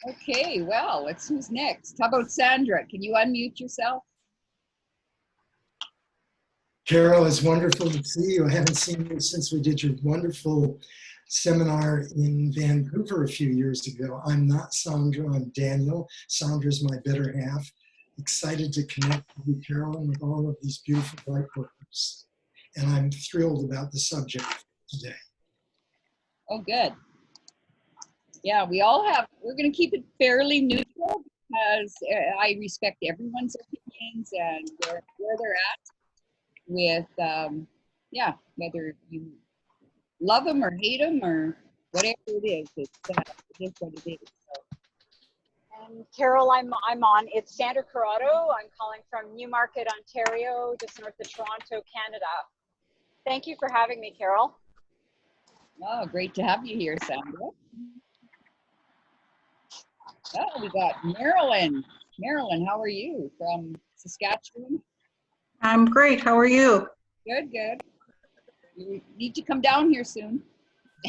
Okay, well, who's next? How about Sandra? Can you unmute yourself? Carole, it's wonderful to see you. I haven't seen you since we did your wonderful seminar in Vancouver a few years ago. I'm not Sandra, I'm Daniel. Sandra's my better half. Excited to connect with you, Carole, and with all of these beautiful Lightworkers. And I'm thrilled about the subject today. Oh, good. Yeah, we're going to keep it fairly neutral because I respect everyone's opinions and where they're at with, yeah, whether you love them or hate them or whatever it is, it is what it is. So. And Carole, I'm on. It's Sandra Corrado. I'm calling from Newmarket, Ontario, just north of Toronto, Canada. Thank you for having me, Carole. Oh, great to have you here, Sandra. Oh, we got Marilyn. Marilyn, how are you from Saskatchewan? I'm great. How are you? Good, good. You need to come down here soon.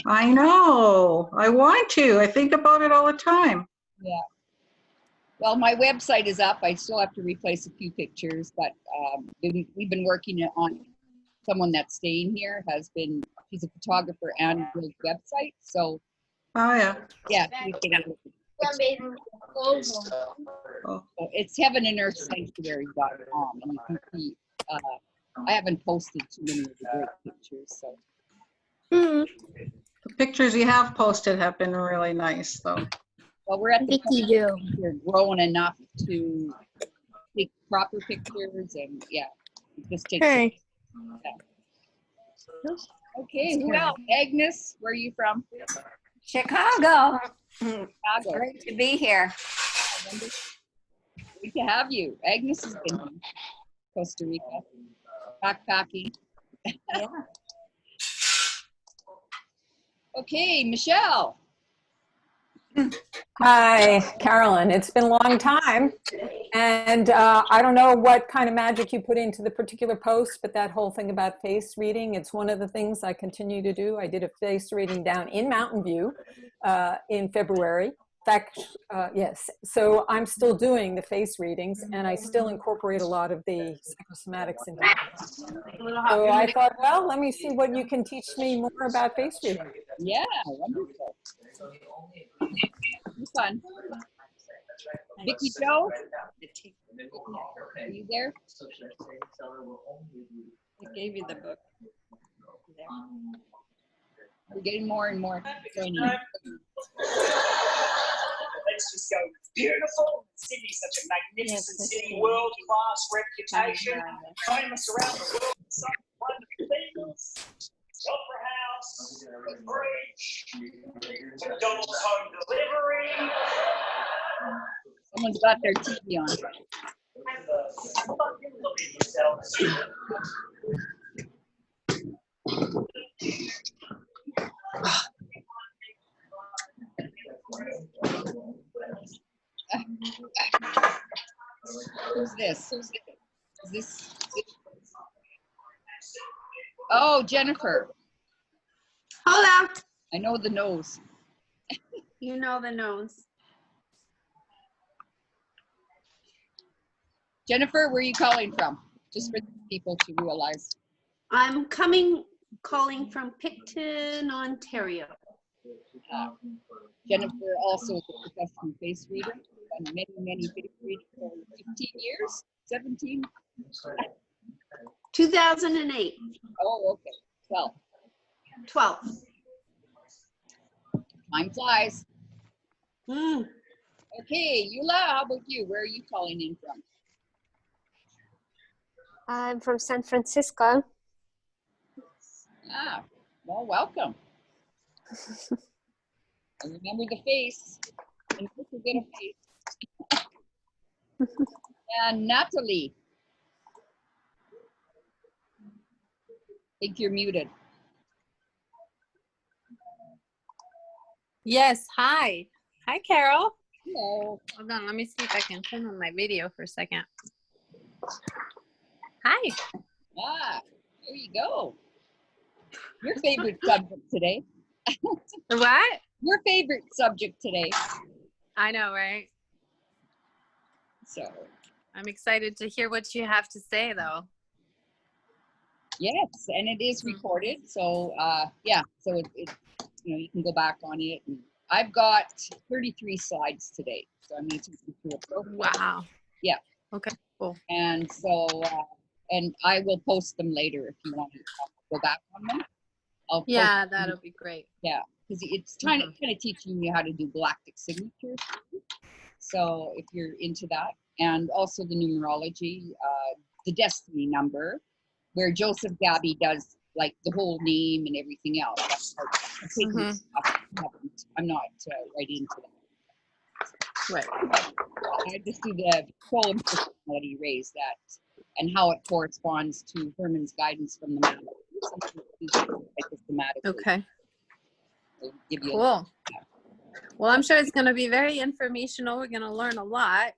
I know. I want to. I think about it all the time. Yeah. Well, my website is up. I still have to replace a few pictures, but we've been working on someone that's staying here. She's a photographer and builds website. So. Oh yeah. Yeah. So it's heavenandearthsanctuary.com, and you can see. I haven't posted too many of the great pictures, so. The pictures you have posted have been really nice, though. Well, we're at the point where we're grown enough to take proper pictures, and yeah, it just takes. Hey. Yeah. Okay, who else? Agnes, where are you from? Chicago. Chicago. Great to be here. Great to have you. Agnes has been in Costa Rica, backpacking. Yeah. Okay, Michelle. Hi, Carolyn. It's been a long time, and I don't know what kind of magic you put into the particular post, but that whole thing about face reading, it's one of the things I continue to do. I did a face reading down in Mountain View in February. In fact, yes, so I'm still doing the face readings, and I still incorporate a lot of the psychosomatics into it. So I thought, well, let me see what you can teach me more about face reading. Yeah, wonderful. Fun. Vicky Joe, are you there? I gave you the book. We're getting more and more training. Let's just go. It's beautiful. Sydney's such a magnificent city, world-class reputation, famous around the world. Some wonderful things. Opera House, the Bridge, McDonald's home delivery. Someone's got their TV on. Who's this? Is this? Oh, Jennifer. Hello. I know the nose. You know the nose. Jennifer, where are you calling from? Just for people to realize. I'm calling from Picton, Ontario. Jennifer also is a professional face reader. Done many face readings for 15 years, 17. 2008. Oh, okay. 12. 12. Time flies. Mm. Okay, Eula, how about you? Where are you calling in from? I'm from San Francisco. Ah, well, welcome. And remember the face. And don't forget a face. And Natalie. I think you're muted. Yes, hi. Hi, Carole. Hello. Hold on, let me see if I can turn on my video for a second. Hi. Ah, there you go. Your favorite subject today. What? Your favorite subject today. I know, right? So I'm excited to hear what you have to say, though. yes, and it is recorded. So yeah, so it you know, you can go back on it. And I've got 33 slides today, so I'm going to take you through a program. Wow. Yeah. Okay, cool. And so, and I will post them later if you want to go back on them. I'll post Yeah, them. that'll be great. Yeah, because it's kind of teaching you how to do galactic signatures. So if you're into that, and also the numerology, the destiny number, where Joseph Gabby does like the whole name and everything else. That's I'm not right into that. Right. I just do the soul and personality rays that, and how it corresponds to Herman's guidance from the matter. Okay. Give you Cool. Well, I'm sure it's going to be very informational. We're going to learn a lot.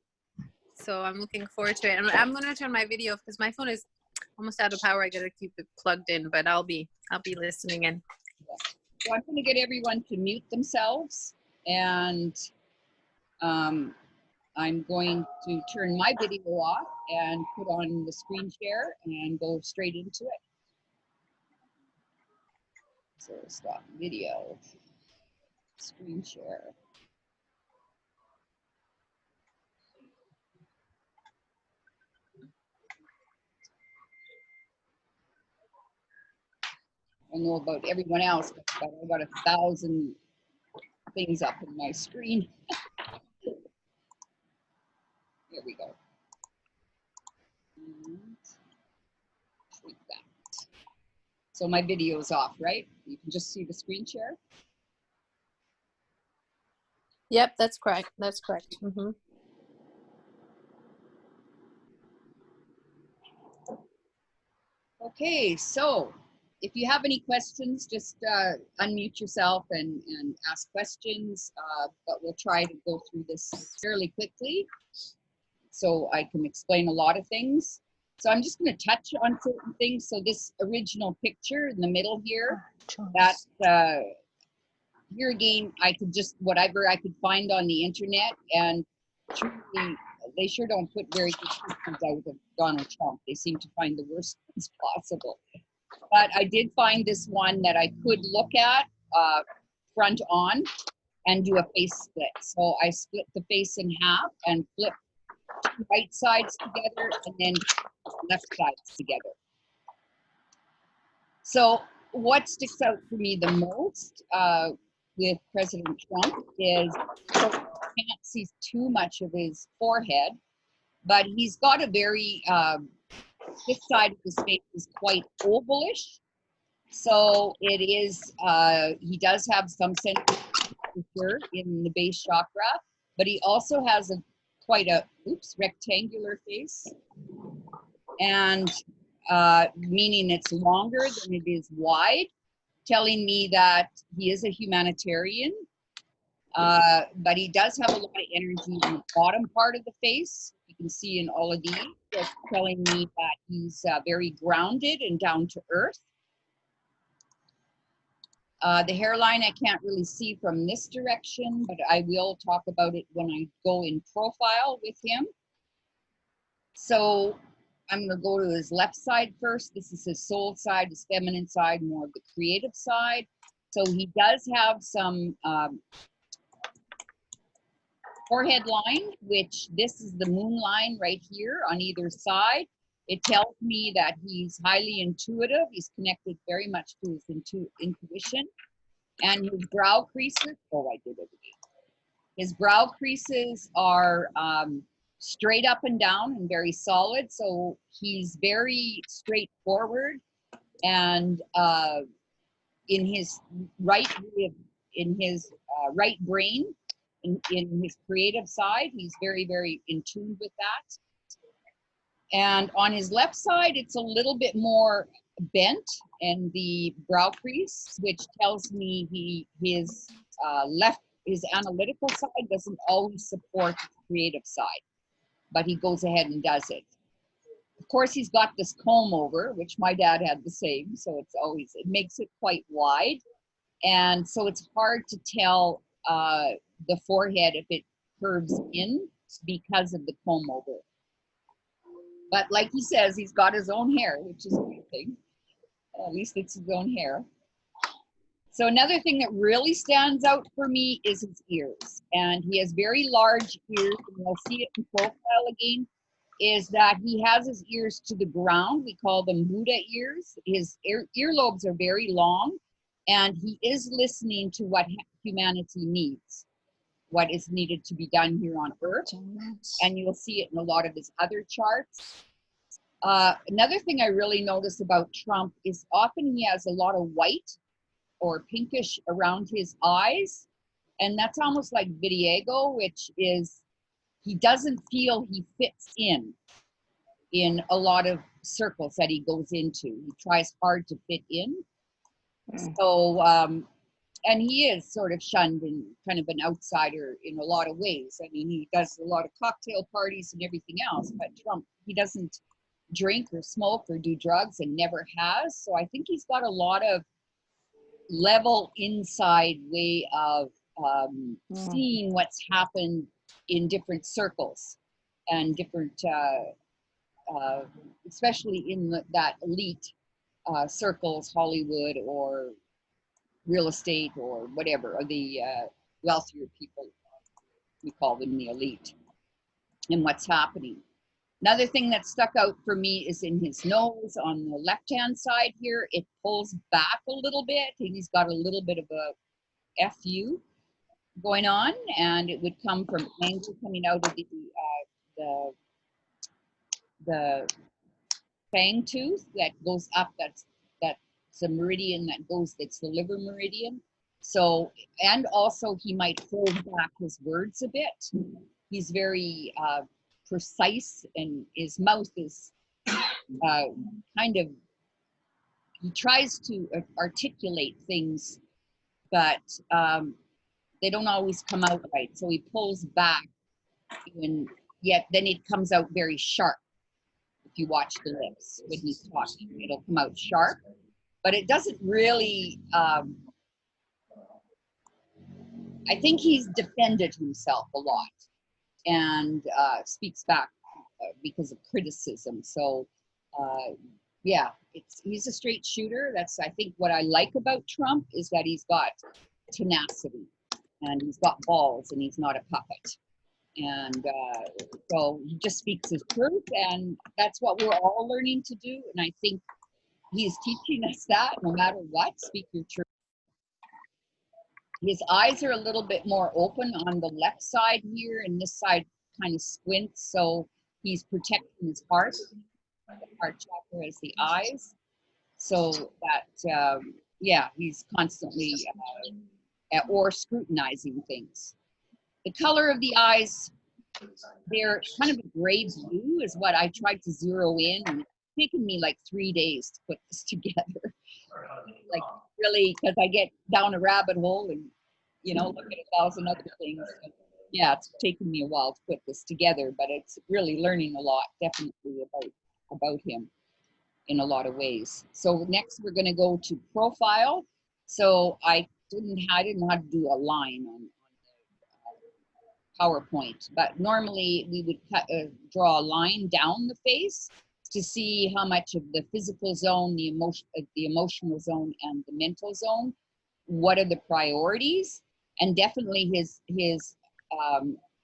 So I'm looking forward to it. And I'm going to turn my video off because my phone is almost out of power. I got to keep it plugged in, but I'll be listening in. So I'm going to get everyone to mute themselves, and I'm going to turn my video off and put on the screen share and go straight into it. So stop video, screen share. I don't know about everyone else, but I got 1,000 things up in my screen. Here we go. And take that. So my video is off, right? You can just see the screen share. Yep, that's correct. That's correct. Okay, so if you have any questions, just unmute yourself and ask questions, but we'll try to go through this fairly quickly so I can explain a lot of things. So I'm just going to touch on certain things. So this original picture in the middle here, that here again, I could just, whatever I could find on the internet, and truly, they sure don't put very good pictures out of Donald Trump. They seem to find the worst ones possible. But I did find this one that I could look at front on and do a face split. So I split the face in half and flip two right sides together and then left sides together. So what sticks out for me the most with President Trump is, so you can't see too much of his forehead, but he's got a very, this side of his face is quite ovalish. So it is, he does have some center in the base chakra, but he also has quite a, rectangular face. And meaning it's longer than it is wide, telling me that he is a humanitarian, but he does have a lot of energy in the bottom part of the face. You can see in all of these, that's telling me that he's very grounded and down to earth. The hairline I can't really see from this direction, but I will talk about it when I go in profile with him. So I'm going to go to his left side first. This is his soul side, his feminine side, more of the creative side. So he does have some forehead line, which this is the moon line right here on either side. It tells me that he's highly intuitive. He's connected very much to his intuition. And his brow creases, oh, I did it again. His brow creases are straight up and down and very solid. So he's very straightforward, and in his right brain, in his creative side, he's very, very in tune with that. And on his left side, it's a little bit more bent in the brow crease, which tells me his analytical side doesn't always support the creative side, but he goes ahead and does it. Of course, he's got this comb over, which my dad had the same, so it makes it quite wide. And so it's hard to tell the forehead if curves in because of the comb over. But like he says, he's got his own hair, which is a good thing. At least it's his own hair. So another thing that really stands out for me is his ears. And he has very large ears, and you'll see it in profile again, is that he has his ears to the ground. We call them Buddha ears. His earlobes are very long, and he is listening to what humanity needs, what is needed to be done here on Earth. And you'll see it in a lot of his other charts. Another thing I really notice about Trump is often he has a lot of white or pinkish around his eyes. And that's almost like vitiligo, which is he doesn't feel he fits in a lot of circles that he goes into. He tries hard to fit in. So, and he is sort of shunned and kind of an outsider in a lot of ways. I mean, he does a lot of cocktail parties and everything else, but Trump, he doesn't drink or smoke or do drugs and never has. So I think he's got a lot of level inside way of seeing what's happened in different circles and different, especially in that elite circles, Hollywood or real estate or whatever, or the wealthier people, we call them the elite, and what's happening. Another thing that stuck out for me is in his nose on the left-hand side here, it pulls back a little bit, and he's got a little bit of a FU going on, and it would come from anger coming out of the fang tooth that goes up. That's a meridian that goes, that's the liver meridian. So, and also he might hold back his words a bit. He's very precise, and his mouth is kind of, he tries to articulate things, but they don't always come out right. So he pulls back, and yet then it comes out very sharp. If you watch the lips when he's talking, it'll come out sharp, but it doesn't really, I think he's defended himself a lot and speaks back because of criticism. So yeah, he's a straight shooter. That's, I think, what I like about Trump is that he's got tenacity and he's got balls and he's not a puppet. And so he just speaks his truth, and that's what we're all learning to do. And I think he's teaching us that no matter what, speak your truth. His eyes are a little bit more open on the left side here, and this side kind of squints. So he's protecting his heart. The heart chakra is the eyes. So that, yeah, he's constantly or scrutinizing things. The color of the eyes, they're kind of a gray blue is what I tried to zero in. And it's taken me like 3 days to put this together. Like really, because I get down a rabbit hole and, you know, look at 1,000 other things. So, yeah, it's taken me a while to put this together, but it's really learning a lot, definitely about him in a lot of ways. So next we're going to go to profile. So I didn't know how to do a line on PowerPoint, but normally we would draw a line down the face to see how much of the physical zone, the emotional zone, and the mental zone, what are the priorities. And definitely his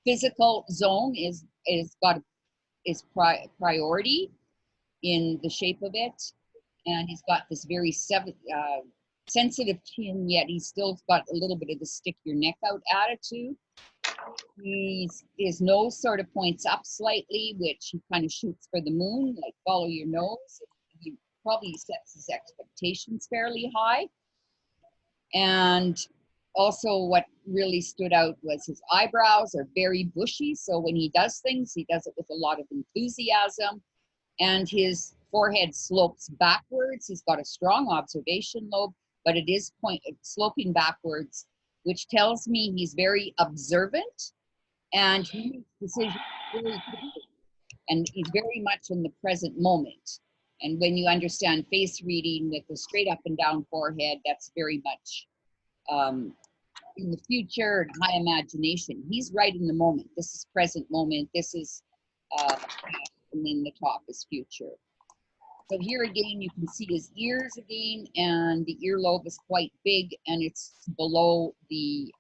physical zone is priority in the shape of it, and he's got this very sensitive chin, yet he's still got a little bit of the stick your neck out attitude. His nose sort of points up slightly, which he kind of shoots for the moon, like follow your nose. He probably sets his expectations fairly high. And also what really stood out was his eyebrows are very bushy. So when he does things, he does it with a lot of enthusiasm. And his forehead slopes backwards. He's got a strong observation lobe, but it is sloping backwards, which tells me he's very observant and he makes decisions very quickly. And he's very much in the present moment. And when you understand face reading with the straight up and down forehead, that's very much in the future and high imagination. He's right in the moment. This is present moment. This is, and then the top is future. So here again, you can see his ears again, and the earlobe is quite big, and it's below the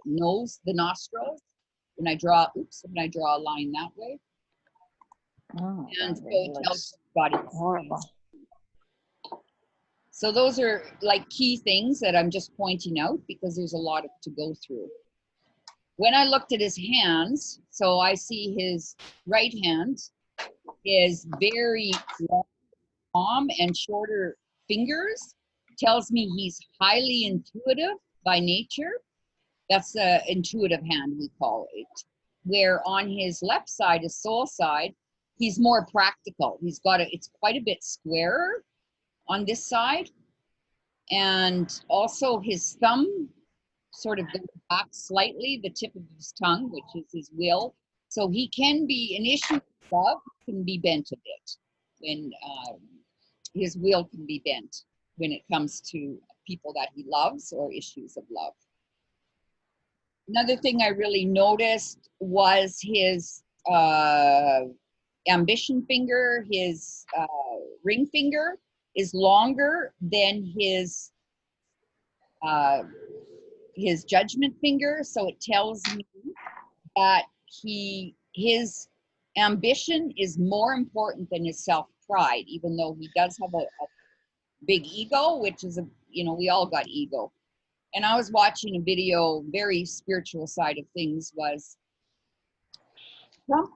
nose, the nostrils. When I draw a line that way, Oh, and that so really it looks tells body. horrible. So those are like key things that I'm just pointing out because there's a lot to go through. When I looked at his hands, so I see his right hand is very long palm and shorter fingers. Tells me he's highly intuitive by nature. That's the intuitive hand, we call it. Where on his left side, his soul side, he's more practical. He's got it's quite a bit squarer on this side. And also his thumb sort of goes back slightly, the tip of his tongue, which is his will. So he can be, an issue of love can be bent a bit when his will can be bent when it comes to people that he loves or issues of love. Another thing I really noticed was his ambition finger, his ring finger is longer than his judgment finger. So it tells me that his ambition is more important than his self-pride, even though he does have a big ego, which is we all got ego. And I was watching a video, very spiritual side of things, was Trump,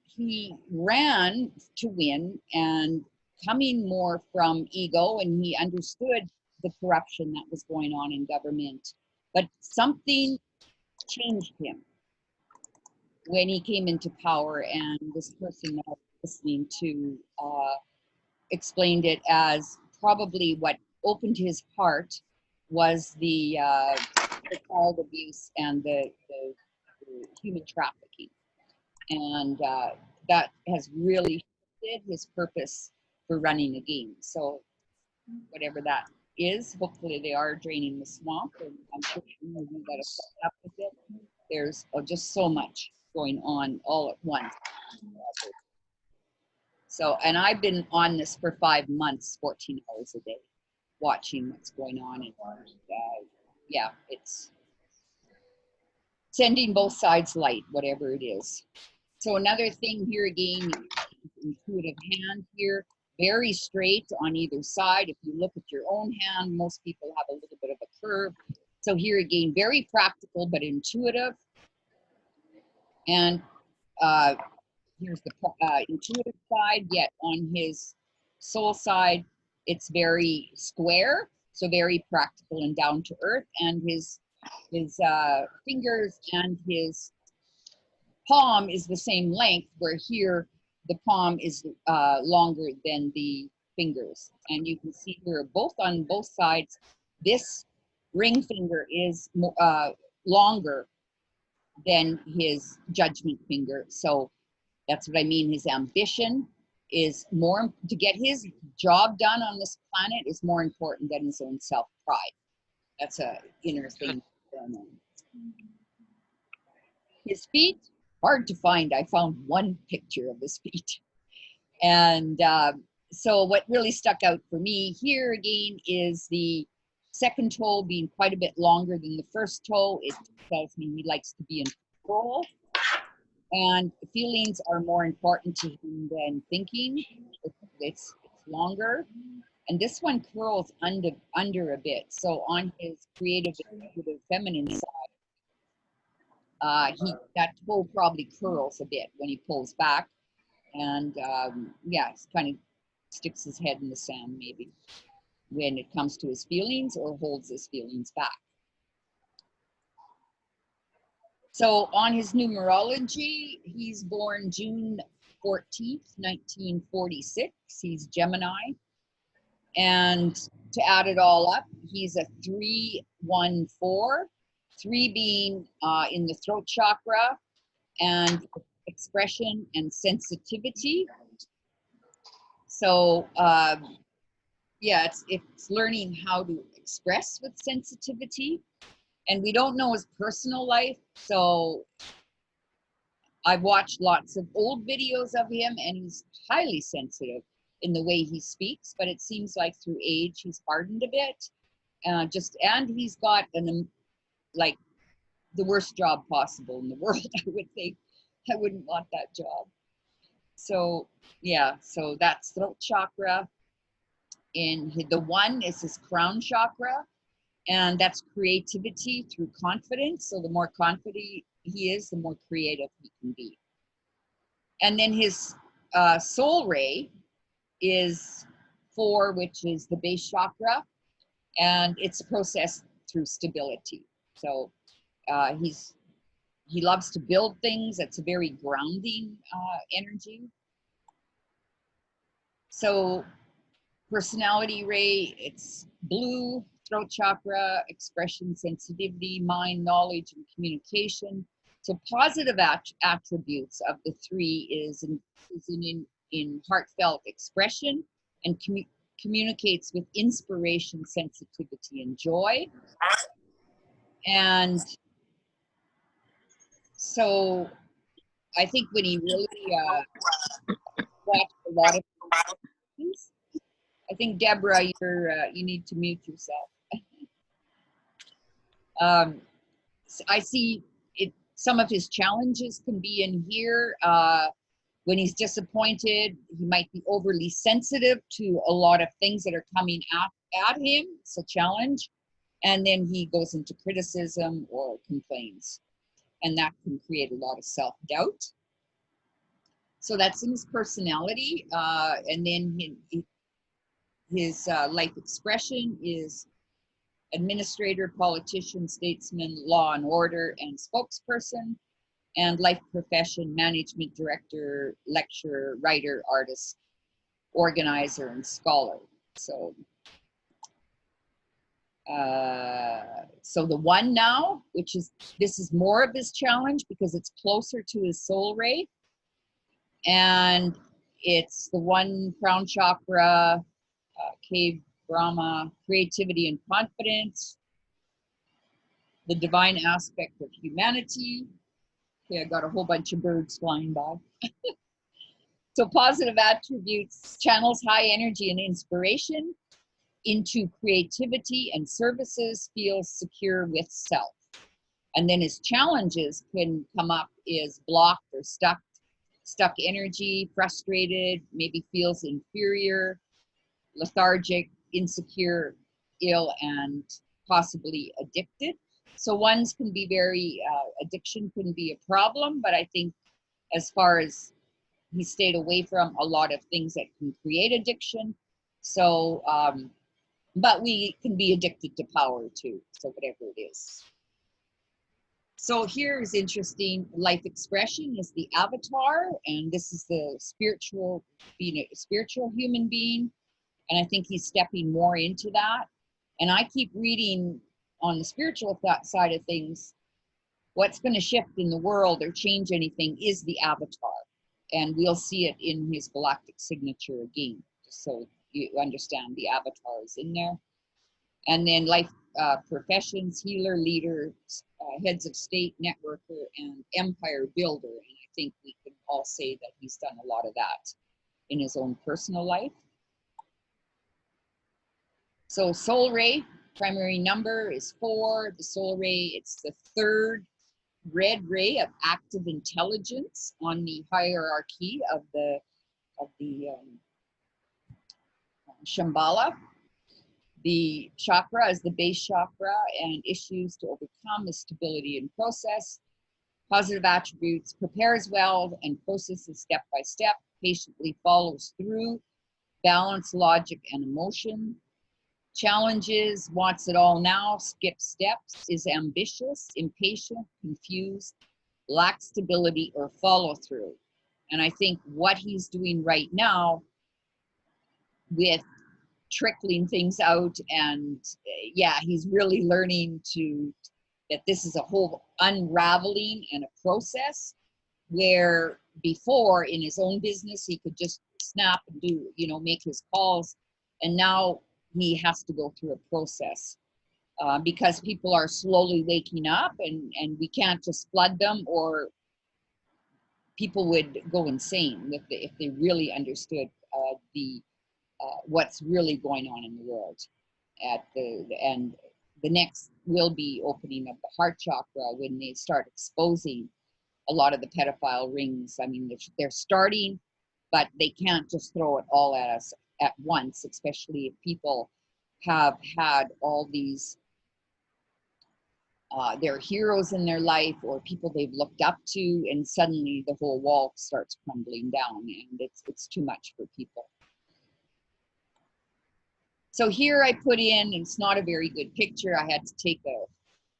he ran to win and coming more from ego, and he understood the corruption that was going on in government. But something changed him when he came into power, and this person that I was listening to explained it as probably what opened his heart was the child abuse and the human trafficking. And that has really shifted his purpose for running again. So whatever that is, hopefully they are draining the swamp, and I'm sure you got to set up with it. There's just so much going on all at once. So, and I've been on this for 5 months, 14 hours a day, watching what's going on. And yeah, it's sending both sides light, whatever it is. So another thing here again, intuitive hand here, very straight on either side. If you look at your own hand, most people have a little bit of a curve. So here again, very practical but intuitive. And here's the intuitive side, yet on his soul side, it's very square, so very practical and down to earth. And his fingers and his palm is the same length, where here the palm is longer than the fingers. And you can see here on both sides, this ring finger is longer than his judgment finger. So that's what I mean. His ambition is more, to get his job done on this planet is more important than his own self-pride. That's a inner thing. His feet, hard to find. I found one picture of his feet. And so what really stuck out for me here again is the second toe being quite a bit longer than the first toe. It tells me he likes to be in control. And feelings are more important to him than thinking. It's longer. And this one curls under a bit. So on his creative, feminine side, that toe probably curls a bit when he pulls back. And yeah, it kind of sticks his head in the sand maybe when it comes to his feelings, or holds his feelings back. So on his numerology, he's born June 14th, 1946. He's Gemini. And to add it all up, he's a 314, 3 being in the throat chakra, and expression and sensitivity. So yeah, it's learning how to express with sensitivity. And we don't know his personal life, so I've watched lots of old videos of him, and he's highly sensitive in the way he speaks, but it seems like through age he's hardened a bit. And he's got like the worst job possible in the world. I would think I wouldn't want that job. So yeah, so that's throat chakra. And the one is his crown chakra, and that's creativity through confidence. So the more confident he is, the more creative he can be. And then his soul ray is 4, which is the base chakra, and it's a process through stability. So he loves to build things. It's a very grounding energy. So personality ray, it's blue, throat chakra, expression, sensitivity, mind, knowledge, and communication. So positive attributes of the 3 is in heartfelt expression and communicates with inspiration, sensitivity, and joy. And so I think when he really watched a lot of things, I think, Deborah, you need to mute yourself. I see some of his challenges can be in here. When he's disappointed, he might be overly sensitive to a lot of things that are coming at him. It's a challenge. And then he goes into criticism or complains. And that can create a lot of self-doubt. So that's in his personality. And then his life expression is administrator, politician, statesman, law and order, and spokesperson. And life profession, management, director, lecturer, writer, artist, organizer, and scholar. So, so the 1 now, this is more of his challenge because it's closer to his soul ray. And it's the 1 crown chakra, cave Brahma, creativity and confidence, the divine aspect of humanity. Okay, I got a whole bunch of birds flying by. So positive attributes channels high energy and inspiration into creativity and services, feels secure with self. And then his challenges can come up is blocked or stuck energy, frustrated, maybe feels inferior, lethargic, insecure, ill, and possibly addicted. So ones can be very, addiction can be a problem, but I think as far as he stayed away from a lot of things that can create addiction. So, but we can be addicted to power too, so whatever it is. So here is interesting, life expression is the avatar, and this is the spiritual, being a spiritual human being, and I think he's stepping more into that. And I keep reading on the spiritual side of things, what's going to shift in the world or change anything is the avatar. And we'll see it in his galactic signature again, just so you understand the avatar is in there. And then life professions, healer, leader, heads of state, networker, and empire builder. And I think we can all say that he's done a lot of that in his own personal life. So soul ray, primary number is 4. The soul ray, it's the 3rd red ray of active intelligence on the hierarchy of the Shambhala. The chakra is the base chakra, and issues to overcome is stability and process. Positive attributes, prepares well and processes step by step, patiently follows through, balance, logic, and emotion. Challenges, wants it all now, skips steps, is ambitious, impatient, confused, lacks stability or follow through. And I think what he's doing right now with trickling things out, and yeah, he's really learning that this is a whole unraveling and a process, where before in his own business he could just snap and do, make his calls, and now he has to go through a process because people are slowly waking up, and we can't just flood them, or people would go insane if they really understood what's really going on in the world. And the next will be opening of the heart chakra when they start exposing a lot of the pedophile rings. I mean, they're starting, but they can't just throw it all at us at once, especially if people have had all these their heroes in their life, or people they've looked up to, and suddenly the whole wall starts crumbling down, and it's too much for people. So here I put in, and it's not a very good picture, I had to take a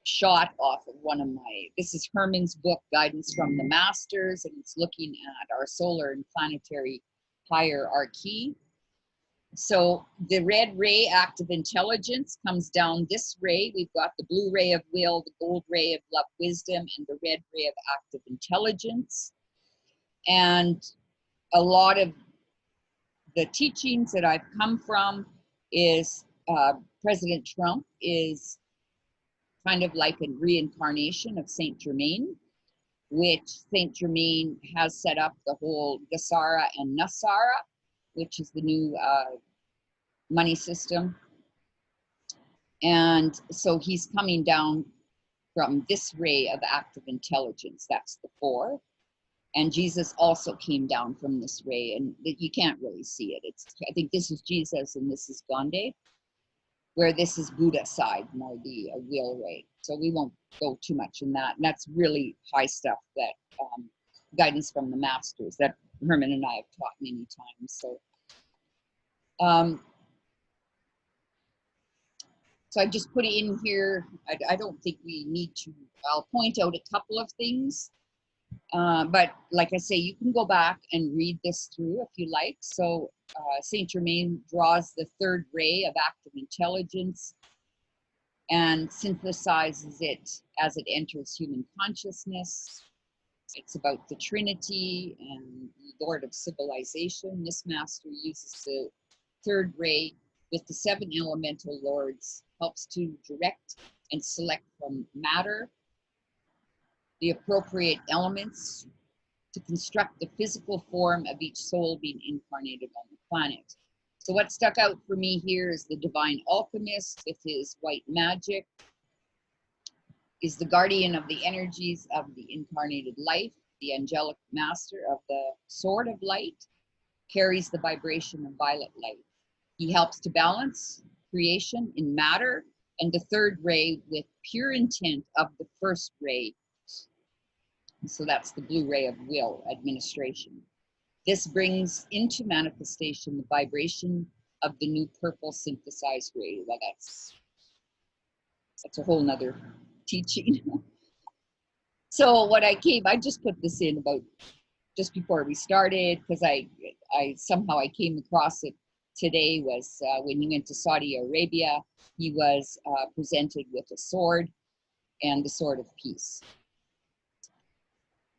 shot off of one of my, this is Herman's book, Guidance from the Masters, and it's looking at our solar and planetary hierarchy. So the red ray, active intelligence, comes down this ray. We've got the blue ray of will, the gold ray of love, wisdom, and the red ray of active intelligence. And a lot of the teachings that I've come from is President Trump is kind of like a reincarnation of Saint Germain, which Saint Germain has set up the whole Gasara and Nasara, which is the new money system. And so he's coming down from this ray of active intelligence, that's the 4. And Jesus also came down from this ray, and you can't really see it. I think this is Jesus and this is Gandhi, where this is Buddha side, more the will ray. So we won't go too much in that. And that's really high stuff, that guidance from the masters that Herman and I have taught many times. So I just put it in here. I don't think we need to, I'll point out a couple of things. But like I say, you can go back and read this through if you like. So Saint Germain draws the 3rd ray of active intelligence and synthesizes it as it enters human consciousness. It's about the Trinity and Lord of Civilization. This master uses the 3rd ray with the 7 elemental lords, helps to direct and select from matter the appropriate elements to construct the physical form of each soul being incarnated on the planet. So what stuck out for me here is the divine alchemist with his white magic, is the guardian of the energies of the incarnated life, the angelic master of the sword of light, carries the vibration of violet light. He helps to balance creation in matter, and the 3rd ray with pure intent of the 1st ray. So that's the blue ray of will, administration. This brings into manifestation the vibration of the new purple synthesized ray. Well, that's a whole nother teaching. So what I just put this in about just before we started, because I somehow I came across it today, was when he went to Saudi Arabia, he was presented with a sword and the sword of peace.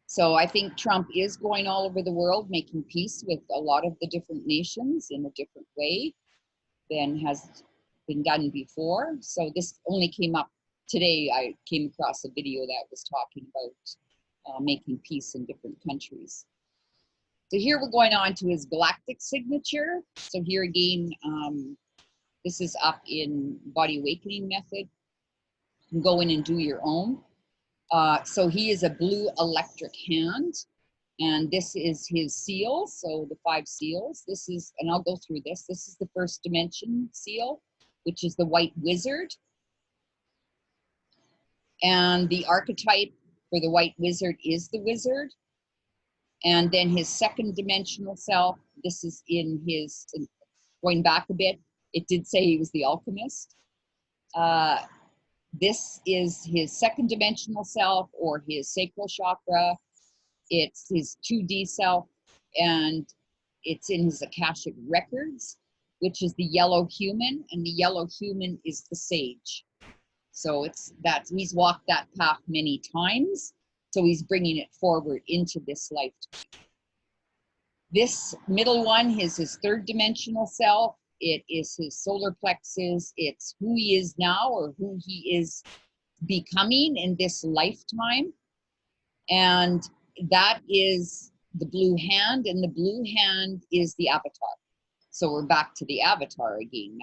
So I think Trump is going all over the world making peace with a lot of the different nations in a different way than has been done before. So this only came up today. I came across a video that was talking about making peace in different countries. So here we're going on to his galactic signature. So here again, this is up in Body Awakening Method. You can go in and do your own. So he is a blue electric hand, and this is his seal. So the 5 seals, this is, and I'll go through this. This is the 1st dimension seal, which is the white wizard. And the archetype for the white wizard is the wizard. And then his 2nd dimensional self, this is in his, going back a bit, it did say he was the alchemist. This is his 2nd dimensional self, or his sacral chakra. It's his 2D self, and it's in his Akashic records, which is the yellow human, and the yellow human is the sage. So he's walked that path many times, so he's bringing it forward into this lifetime. This middle one is his 3rd dimensional self, It is his solar plexus. It's who he is now or who he is becoming in this lifetime. And that is the blue hand, and the blue hand is the avatar. So we're back to the avatar again.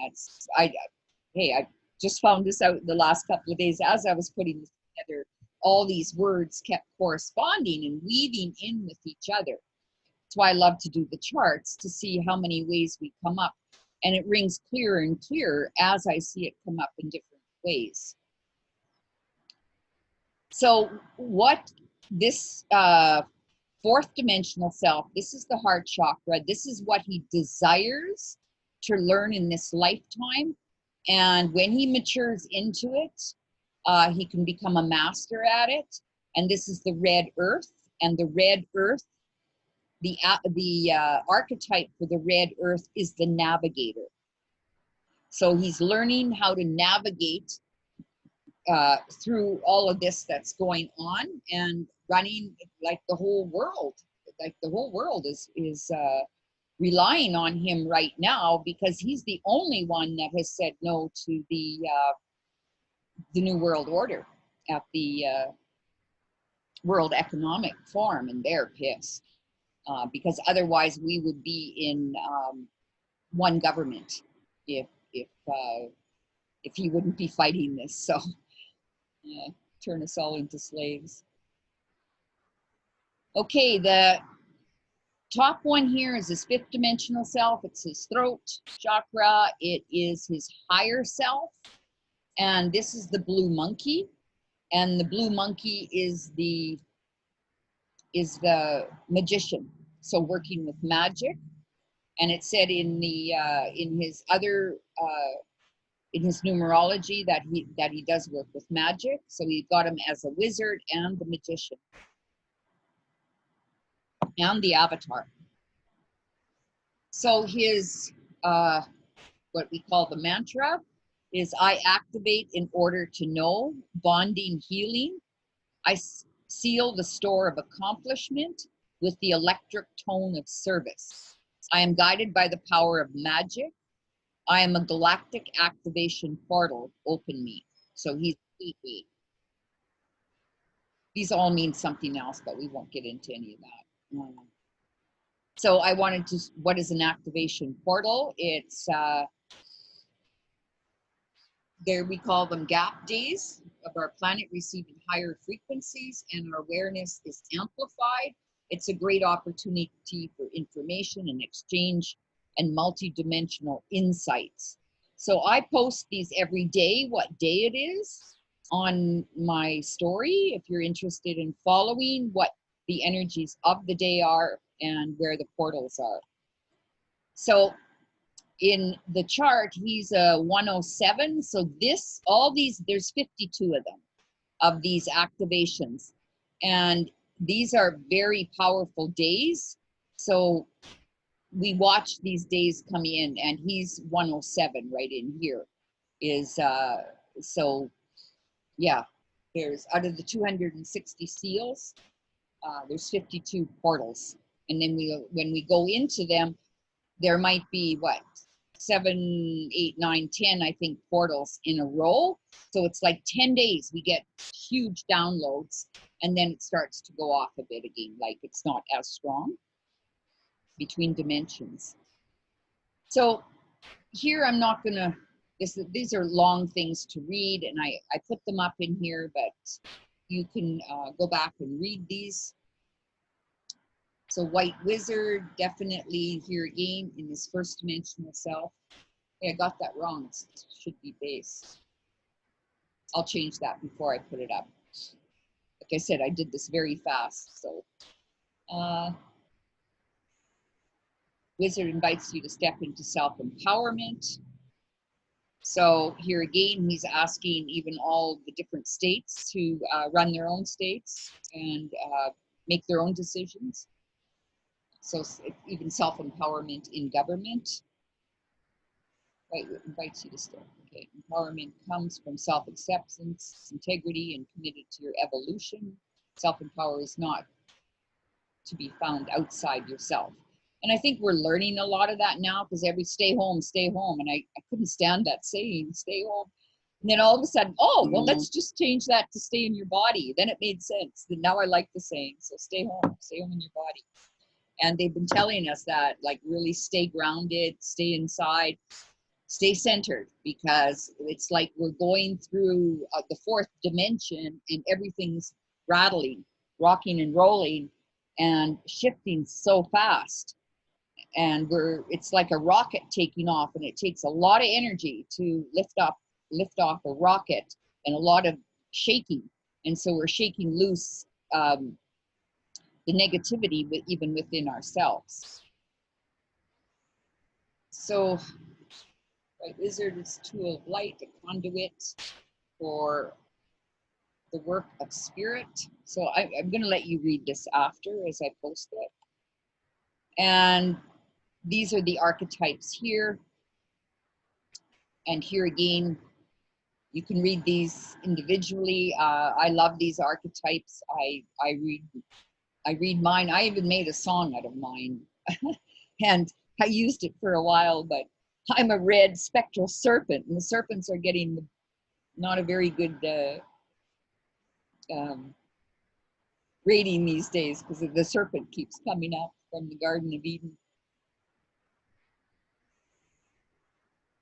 Hey, I just found this out the last couple of days as I was putting this together. All these words kept corresponding and weaving in with each other. That's why I love to do the charts, to see how many ways we come up. And it rings clearer and clearer as I see it come up in different ways. So what this fourth dimensional self, this is the heart chakra. This is what he desires to learn in this lifetime. And when he matures into it, he can become a master at it. And this is the red earth. And the red earth, the archetype for the red earth is the navigator. So he's learning how to navigate through all of this that's going on and running like the whole world. Like the whole world is relying on him right now, because he's the only one that has said no to the New World Order at the World Economic Forum, and they're pissed because otherwise we would be in one government if he wouldn't be fighting this. So turn us all into slaves. Okay, the top one here is his fifth dimensional self. It's his throat chakra. It is his higher self. And this is the blue monkey. And the blue monkey is the magician. So working with magic. And it said in the in his other in his numerology that he does work with magic. So we got him as a wizard and the magician and the avatar. So his what we call the mantra is, I activate in order to know, bonding healing. I seal the store of accomplishment with the electric tone of service. I am guided by the power of magic. I am a galactic activation portal, open me. So he's 8-8. These all mean something else, but we won't get into any of that. So I wanted to, what is an activation portal? It's, there we call them gap days of our planet receiving higher frequencies, and our awareness is amplified. It's a great opportunity for information and exchange and multi-dimensional insights. So I post these every day, what day it is, on my story, if you're interested in following what the energies of the day are and where the portals are. So in the chart, he's a 107. So this, all these, there's 52 of them, of these activations. And these are very powerful days. So we watch these days come in, and he's 107 right in here. Is so yeah, there's, out of the 260 seals, there's 52 portals. And then when we go into them, there might be what, 7, 8, 9, 10, I think, portals in a row. So it's like 10 days we get huge downloads, and then it starts to go off a bit again, like it's not as strong between dimensions. So here I'm not gonna, these are long things to read, and I put them up in here, but you can go back and read these. So White Wizard, definitely here again in his first dimensional self. Hey, I got that wrong, it should be base. I'll change that before I put it up. Like I said, I did this very fast, so. Wizard invites you to step into self-empowerment. So here again, he's asking even all the different states to run their own states and make their own decisions. So even self-empowerment in government. Right, invites you to step. Okay, empowerment comes from self-acceptance, integrity, and committed to your evolution. Self-empower is not to be found outside yourself. And I think we're learning a lot of that now, because every stay home, and I couldn't stand that saying, stay home. And then all of a sudden, oh, well, let's just change that to stay in your body. Then it made sense. Then now I like the saying, so stay home in your body. And they've been telling us that, like, really stay grounded, stay inside, stay centered, because it's like we're going through the fourth dimension and everything's rattling, rocking and rolling and shifting so fast. And it's like a rocket taking off, and it takes a lot of energy to lift off a rocket, and a lot of shaking. And so we're shaking loose the negativity even within ourselves. So, right, wizard is a tool of light, a conduit for the work of spirit. So I'm going to let you read this after as I post it. And these are the archetypes here. And here again, you can read these individually. I love these archetypes. I read mine. I even made a song out of mine. And I used it for a while, but I'm a red spectral serpent, and the serpents are getting not a very good rating these days, because the serpent keeps coming up from the Garden of Eden.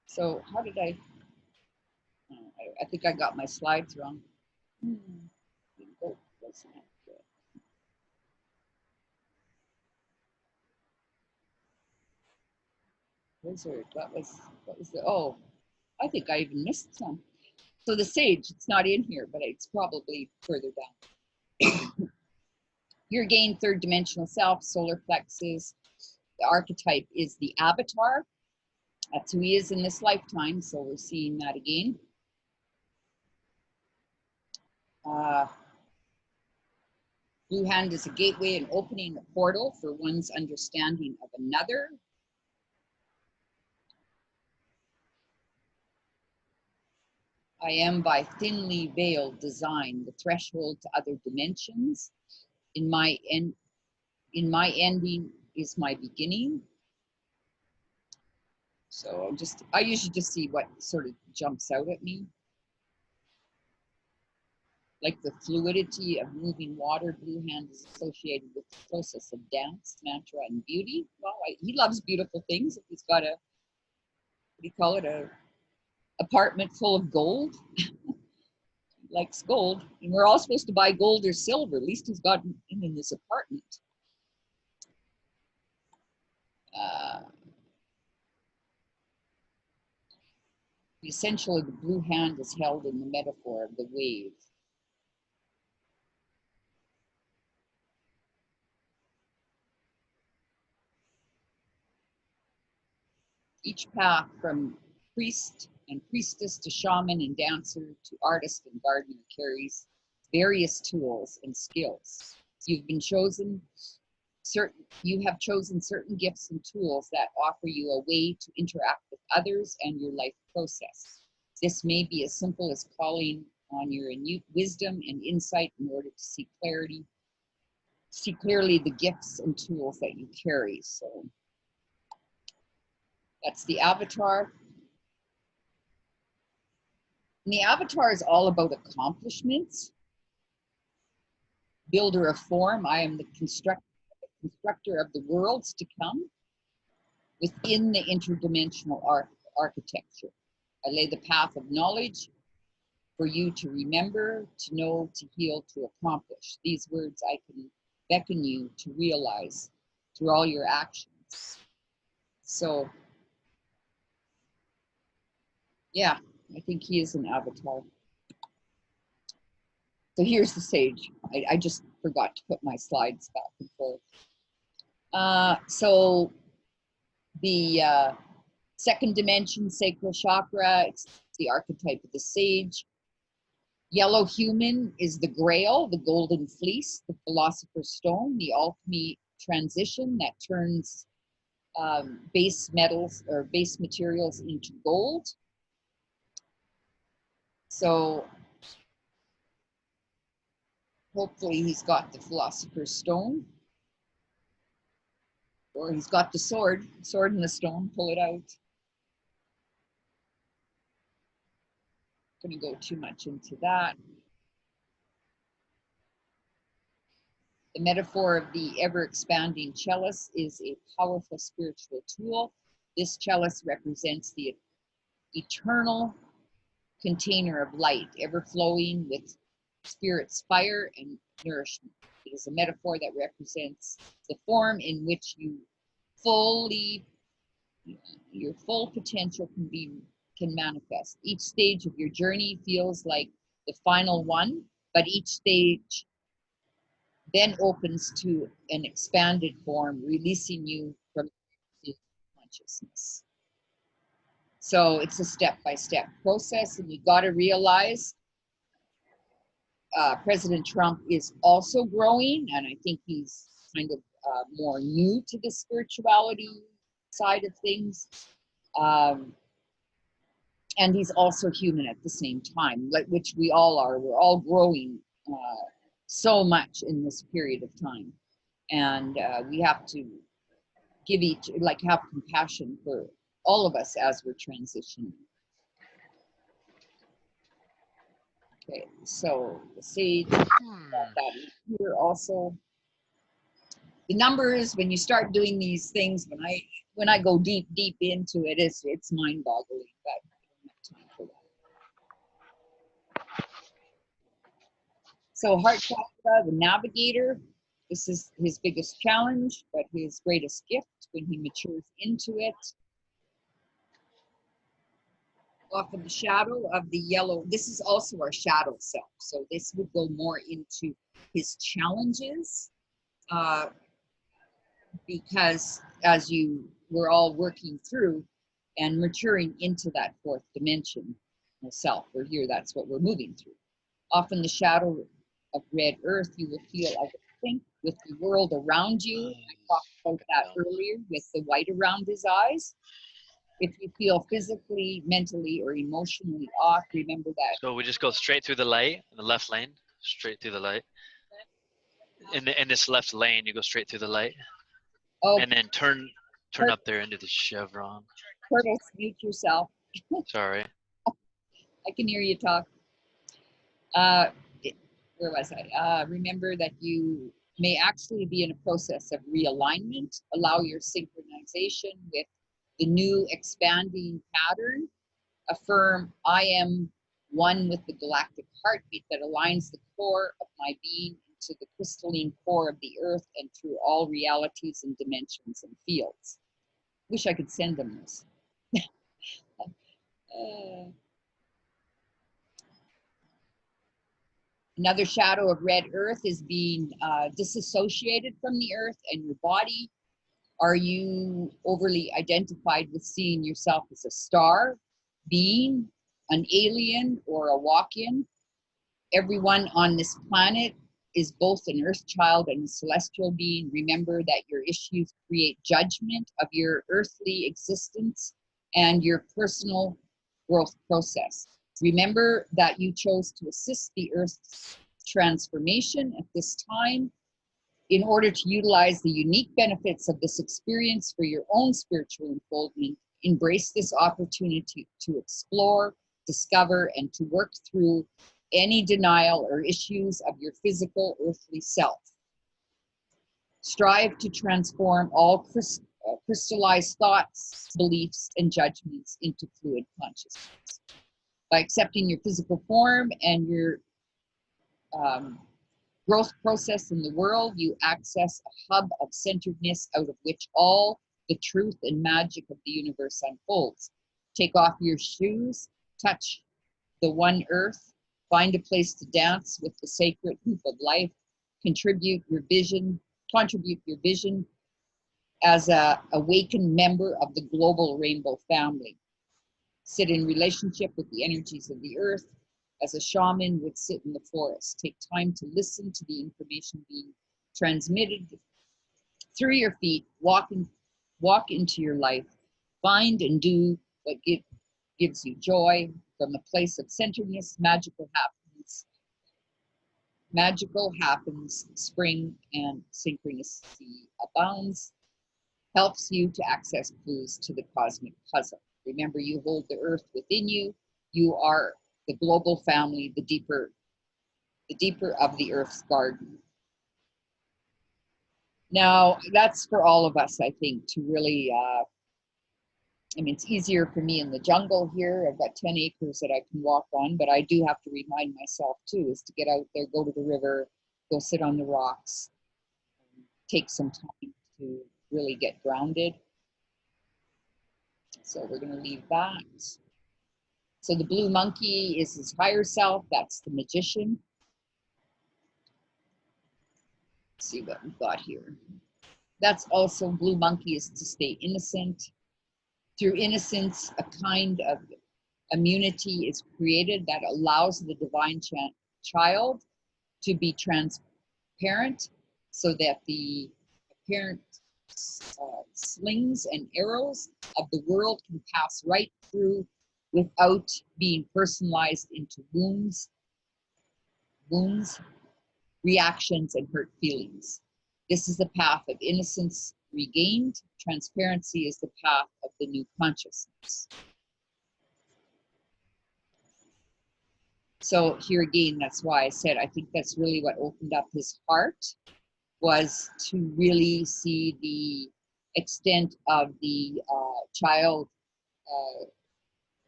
So how did I think I got my slides wrong. Oh, that's not good. Wizard, what was the, oh, I think I even missed some. So the sage, it's not in here, but it's probably further down. Your again, third dimensional self, solar plexus. The archetype is the avatar. That's who he is in this lifetime, so we're seeing that again. Blue hand is a gateway and opening a portal for one's understanding of another. I am by thinly veiled design, the threshold to other dimensions. In my ending is my beginning. So I usually just see what sort of jumps out at me. Like the fluidity of moving water, blue hand is associated with the process of dance, mantra, and beauty. Well, he loves beautiful things. If he's got a, what do you call it, a apartment full of gold. Likes gold, and we're all supposed to buy gold or silver. At least he's got in this apartment. The essential of the blue hand is held in the metaphor of the wave. Each path from priest and priestess to shaman and dancer to artist and gardener carries various tools and skills. You have chosen certain gifts and tools that offer you a way to interact with others and your life process. This may be as simple as calling on your innate wisdom and insight in order to see clearly the gifts and tools that you carry. So that's the avatar. And the avatar is all about accomplishments. Builder of form, I am the constructor of the worlds to come within the interdimensional architecture. I lay the path of knowledge for you to remember, to know, to heal, to accomplish. These words I can beckon you to realize through all your actions. So, yeah, I think he is an avatar. So here's the sage. I just forgot to put my slides back and forth. So the second dimension, sacral chakra, it's the archetype of the sage. Yellow human is the grail, the golden fleece, the philosopher's stone, the alchemy transition that turns base metals or base materials into gold. So hopefully he's got the philosopher's stone. Or he's got the sword in the stone, pull it out. Going to go too much into that. The metaphor of the ever-expanding chalice is a powerful spiritual tool. This chalice represents the eternal container of light, ever flowing with spirit's fire and nourishment. It is a metaphor that represents the form in which your full potential can manifest. Each stage of your journey feels like the final one, but each stage then opens to an expanded form, releasing you from consciousness. So it's a step-by-step process, and you got to realize President Trump is also growing, and I think he's kind of more new to the spirituality side of things. And he's also human at the same time, which we all are. We're all growing so much in this period of time. And we have to have compassion for all of us as we're transitioning. Okay, so the sage, that here also. The numbers, when you start doing these things, when I go deep into it, it's mind-boggling, but I don't have time for that. So heart chakra, the navigator, this is his biggest challenge, but his greatest gift when he matures into it. Off of the shadow of the yellow, this is also our shadow self. So this would go more into his challenges, because as we're all working through and maturing into that fourth dimension of self. We're here, that's what we're moving through. Often the shadow of red earth, you will feel, I think, with the world around you. I talked about that earlier with the white around his eyes. If you feel physically, mentally, or emotionally off, remember that. So we just go straight through the light in the left lane, straight through the light. In this left lane, you go straight through the light. Oh. And then turn up there into the chevron. Curtis, mute yourself. Sorry. I can hear you talk. Where was I? Remember that you may actually be in a process of realignment. Allow your synchronization with the new expanding pattern. Affirm, I am one with the galactic heartbeat that aligns the core of my being into the crystalline core of the earth and through all realities and dimensions and fields. Wish I could send them this. Another shadow of red earth is being disassociated from the earth and your body. Are you overly identified with seeing yourself as a star, being, an alien, or a walk-in? Everyone on this planet is both an earth child and a celestial being. Remember that your issues create judgment of your earthly existence and your personal growth process. Remember that you chose to assist the earth's transformation at this time in order to utilize the unique benefits of this experience for your own spiritual unfoldment. Embrace this opportunity to explore, discover, and to work through any denial or issues of your physical earthly self. Strive to transform all crystallized thoughts, beliefs, and judgments into fluid consciousness. By accepting your physical form and your growth process in the world, you access a hub of centeredness out of which all the truth and magic of the universe unfolds. Take off your shoes, touch the one earth, find a place to dance with the sacred hoop of life, contribute your vision as a awakened member of the global rainbow family. Sit in relationship with the energies of the earth as a shaman would sit in the forest. Take time to listen to the information being transmitted through your feet. Walk into your life. Find and do what gives you joy. From a place of centeredness, magical happens, spring and synchronicity abounds. helps you to access clues to the cosmic puzzle. Remember, you hold the earth within you. You are the global family, the deeper of the earth's garden. Now, that's for all of us, I think, to really, I mean, it's easier for me in the jungle here. I've got 10 acres that I can walk on, but I do have to remind myself too, is to get out there, go to the river, go sit on the rocks, take some time to really get grounded. So we're going to leave that. So the blue monkey is his higher self. That's the magician. Let's see what we've got here. That's also, blue monkey is to stay innocent. Through innocence, a kind of immunity is created that allows the divine child to be transparent, so that the apparent slings and arrows of the world can pass right through without being personalized into wounds, reactions, and hurt feelings. This is the path of innocence regained. Transparency is the path of the new consciousness. So here again, that's why I said, I think that's really what opened up his heart, was to really see the extent of the child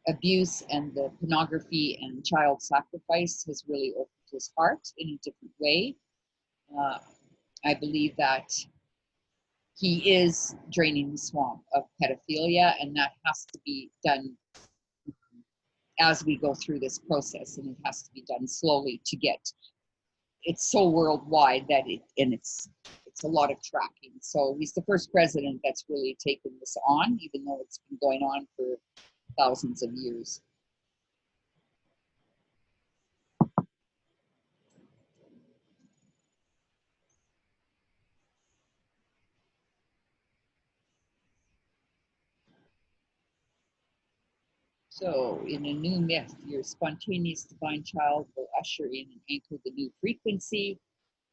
abuse and the pornography and child sacrifice has really opened his heart in a different way. I believe that he is draining the swamp of pedophilia, and that has to be done as we go through this process, and it has to be done slowly to get, it's so worldwide that it's a lot of tracking. So he's the first president that's really taken this on, even though it's been going on for thousands of years. So in a new myth, your spontaneous divine child will usher in and anchor the new frequency,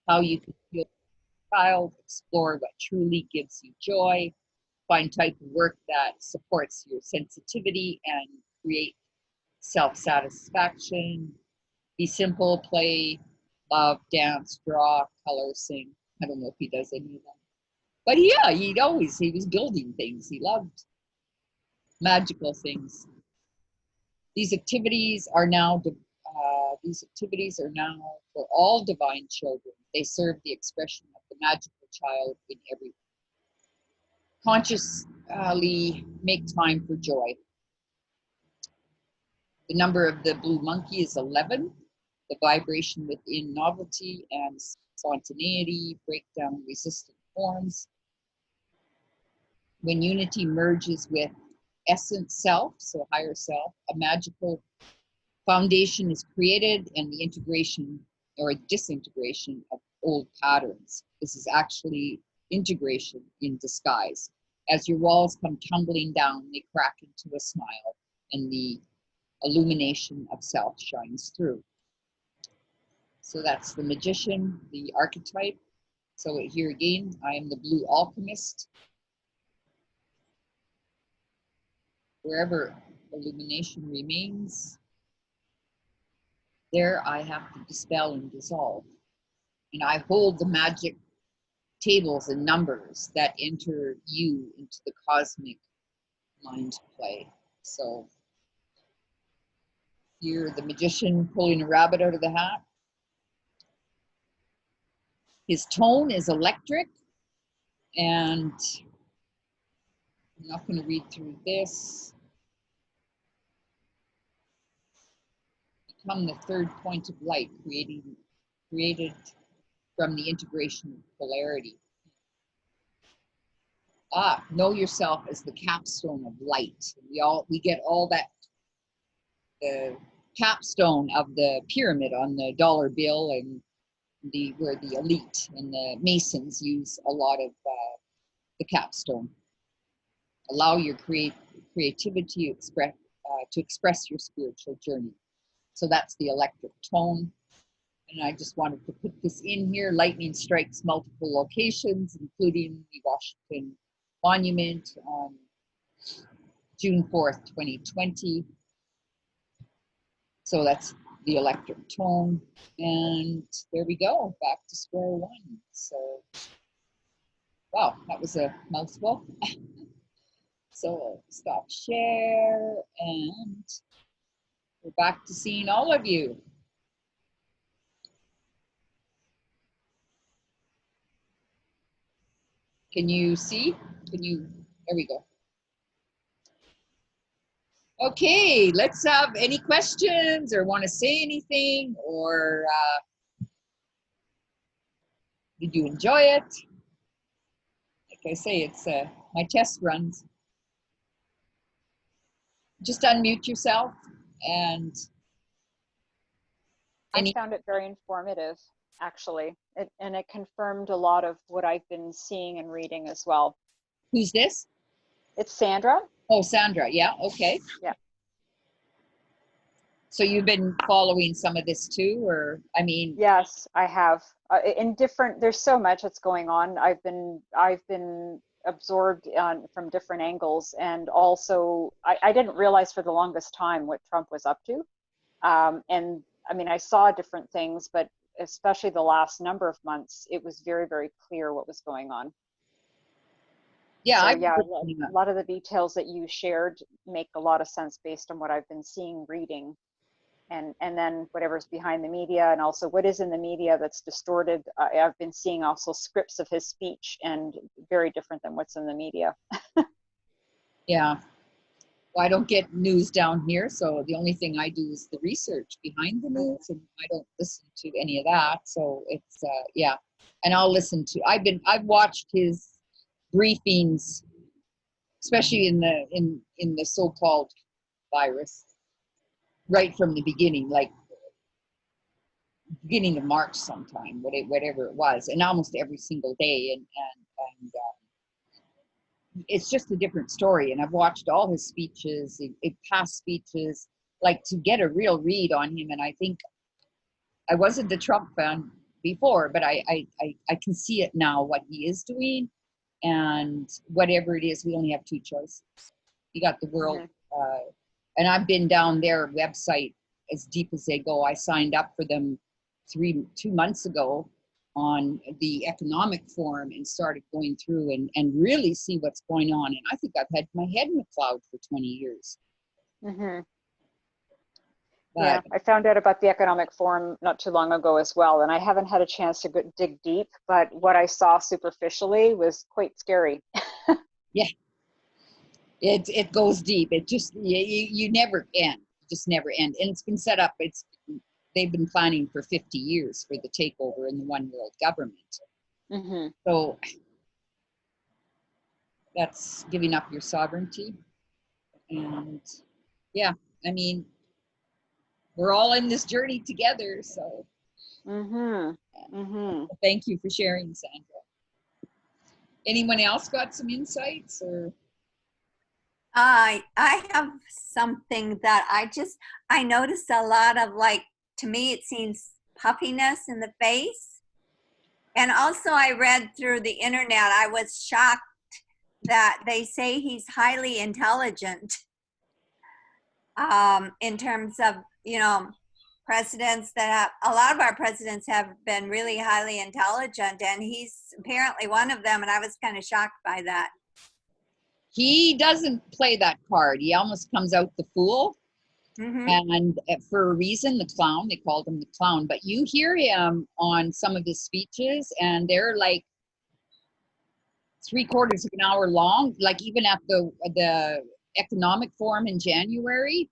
how you can feel the child, explore what truly gives you joy, find type of work that supports your sensitivity and create self-satisfaction. Be simple, play, love, dance, draw, color, sing. I don't know if he does any of them. But yeah, he was building things. He loved magical things. These activities are now for all divine children. They serve the expression of the magical child in everyone. Consciously make time for joy. The number of the blue monkey is 11. The vibration within novelty and spontaneity break down resistant forms. When unity merges with essence self, so higher self, a magical foundation is created, and the integration or disintegration of old patterns. This is actually integration in disguise. As your walls come tumbling down, they crack into a smile, and the illumination of self shines through. So that's the magician, the archetype. So here again, I am the blue alchemist. Wherever illumination remains, there I have to dispel and dissolve. And I hold the magic tables and numbers that enter you into the cosmic mind play. So here, the magician pulling a rabbit out of the hat. His tone is electric, and I'm not going to read through this. Become the third point of light, created from the integration of polarity. Know yourself as the capstone of light. We get all that, the capstone of the pyramid on the dollar bill, and where the elite and the Masons use a lot of the capstone. Allow your creativity to express your spiritual journey. So that's the electric tone. And I just wanted to put this in here. Lightning strikes multiple locations, including the Washington monument on June 4th, 2020. So that's the electric tone. And there we go, back to square one. So, wow, that was a mouthful. So stop share, and we're back to seeing all of you. Can you see? There we go. Okay, let's have any questions or want to say anything, or did you enjoy it? Like I say, it's my test runs. Just unmute yourself and I found it very informative, actually. And it confirmed a lot of what I've been seeing and reading as well. Who's this? It's Sandra. Oh, Sandra. Yeah. Okay. Yeah. So you've been following some of this too, or I mean? Yes, I have. In different, there's so much that's going on. I've been absorbed from different angles, and also I didn't realize for the longest time what Trump was up to. And I mean, I saw different things, but especially the last number of months, it was very, very clear what was going on. Yeah, so, a lot of the details that you shared make a lot of sense based on what I've been seeing, reading, and then whatever's behind the media, and also what is in the media that's distorted. I've been seeing also scripts of his speech, and very different than what's in the media. Yeah. Well, I don't get news down here, so the only thing I do is the research behind the news, and I don't listen to any of that. So it's yeah, and I'll listen to. I've watched his briefings, especially in the so-called virus, right from the beginning, like beginning of March sometime, whatever it was, and almost every single day, and it's just a different story. And I've watched all his speeches, past speeches, like to get a real read on him. And I think I wasn't a Trump fan before, but I can see it now, what he is doing, and whatever it is, we only have two choices. You got the world, and I've been down their website as deep as they go. I signed up for them 2 months ago on the economic forum and started going through and really see what's going on. And I think I've had my head in the cloud for 20 years. Yeah, I found out about the economic forum not too long ago as well, and I haven't had a chance to dig deep, but what I saw superficially was quite scary. Yeah, it goes deep. It just, you never end, just never end. And it's been set up, they've been planning for 50 years for the takeover in the one world government. So that's giving up your sovereignty. And yeah, I mean, we're all in this journey together. So thank you for sharing, Sandra. Anyone else got some insights, or? I have something that I noticed a lot of, like, to me it seems puffiness in the face. And also I read through the internet, I was shocked that they say he's highly intelligent in terms of, presidents that have, a lot of our presidents have been really highly intelligent, and he's apparently one of them, and I was kind of shocked by that. He doesn't play that card. He almost comes out the fool. And for a reason, the clown, they called him the clown, but you hear him on some of his speeches and they're like 3/4 of an hour long, like even at the economic forum in January.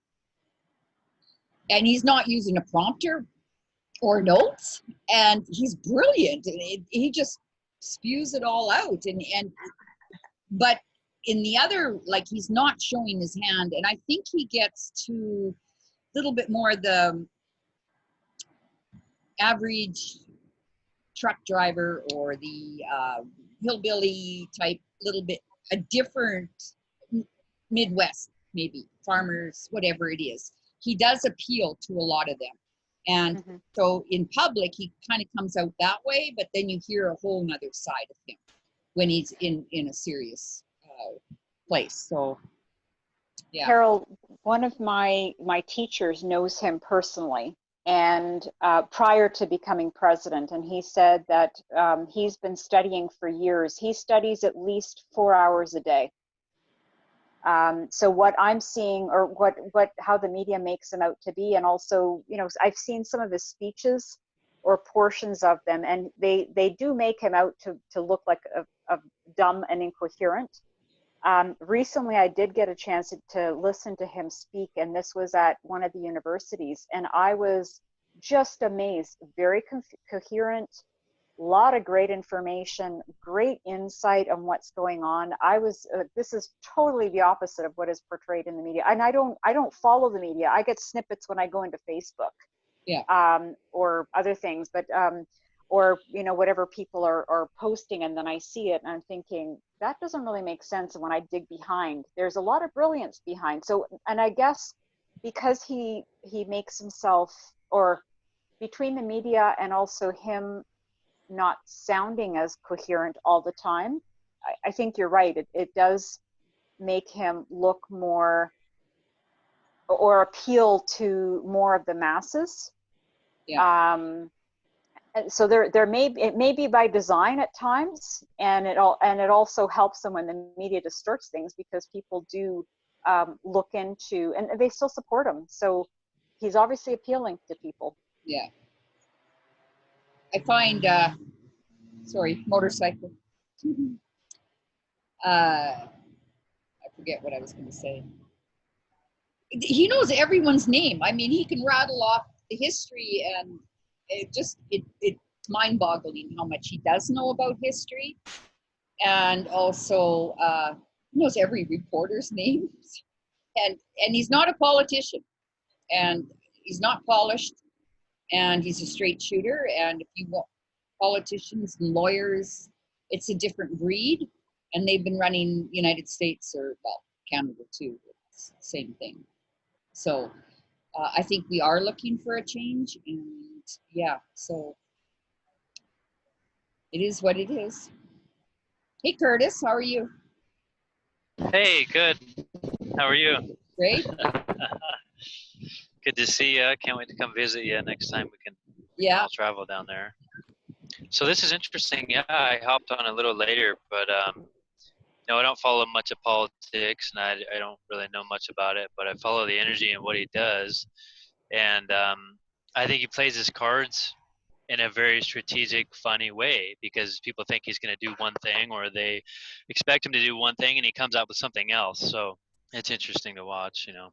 And he's not using a prompter or notes, and he's brilliant. He just spews it all out. But in the other, like, he's not showing his hand, and I think he gets to a little bit more the average truck driver or the hillbilly type, little bit a different Midwest, maybe farmers, whatever it is. He does appeal to a lot of them. And so in public, he kind of comes out that way, but then you hear a whole nother side of him when he's in a serious place. So, yeah. Carole, one of my teachers knows him personally, and prior to becoming president, and he said that he's been studying for years. He studies at least 4 hours a day. So what I'm seeing, or how the media makes him out to be, and also, you know, I've seen some of his speeches or portions of them, and they do make him out to look like a dumb and incoherent. Recently, I did get a chance to listen to him speak, and this was at one of the universities, and I was just amazed. Very coherent, a lot of great information, great insight on what's going on. This is totally the opposite of what is portrayed in the media, and I don't follow the media. I get snippets when I go into Facebook, or other things, but or, you know, whatever people are posting, and then I see it and I'm thinking, that doesn't really make sense. And when I dig behind, there's a lot of brilliance behind. So, and I guess because he makes himself, or between the media and also him not sounding as coherent all the time, I think you're right. It does make him look more, or appeal to more of the masses. So it may be by design at times, and it also helps them when the media distorts things, because people do look into, and they still support him. So he's obviously appealing to people. Yeah. I find, sorry, motorcycle. I forget what I was going to say. He knows everyone's name. I mean, he can rattle off the history, and it's mind-boggling how much he does know about history, and also knows every reporter's name. And he's not a politician, and he's not polished, and he's a straight shooter. And if you want politicians and lawyers, it's a different breed, and they've been running the United States, or well, Canada too. It's the same thing. So I think we are looking for a change, and yeah, so it is what it is. Hey, Curtis, how are you? Hey, good. How are you? Great. Good to see you. Can't wait to come visit you next time we can all travel down there. So this is interesting. Yeah, I hopped on a little later, but no, I don't follow much of politics, and I don't really know much about it, but I follow the energy and what he does. And I think he plays his cards in a very strategic, funny way, because people think he's going to do one thing, or they expect him to do one thing, and he comes out with something else. So it's interesting to watch, you know.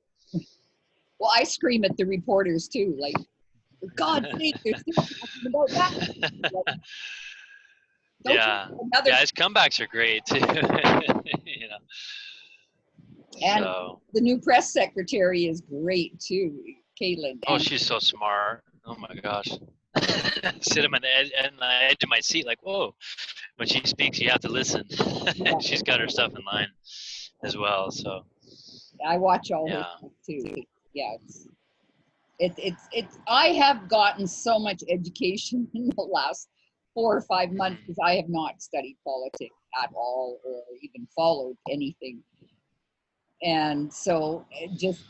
Well, I scream at the reporters too, like, for God's sake, they're still talking about that. Like, yeah, his comebacks are great too. You know. And so, the new press secretary is great too, Caitlin. Oh, she's so smart. Oh my gosh. Sit him on the edge of my seat, like, whoa. When she speaks, you have to listen. She's got her stuff in line as well. So I watch all her stuff too. Yeah, it's I have gotten so much education in the last 4 or 5 months, because I have not studied politics at all, or even followed anything. And so it just,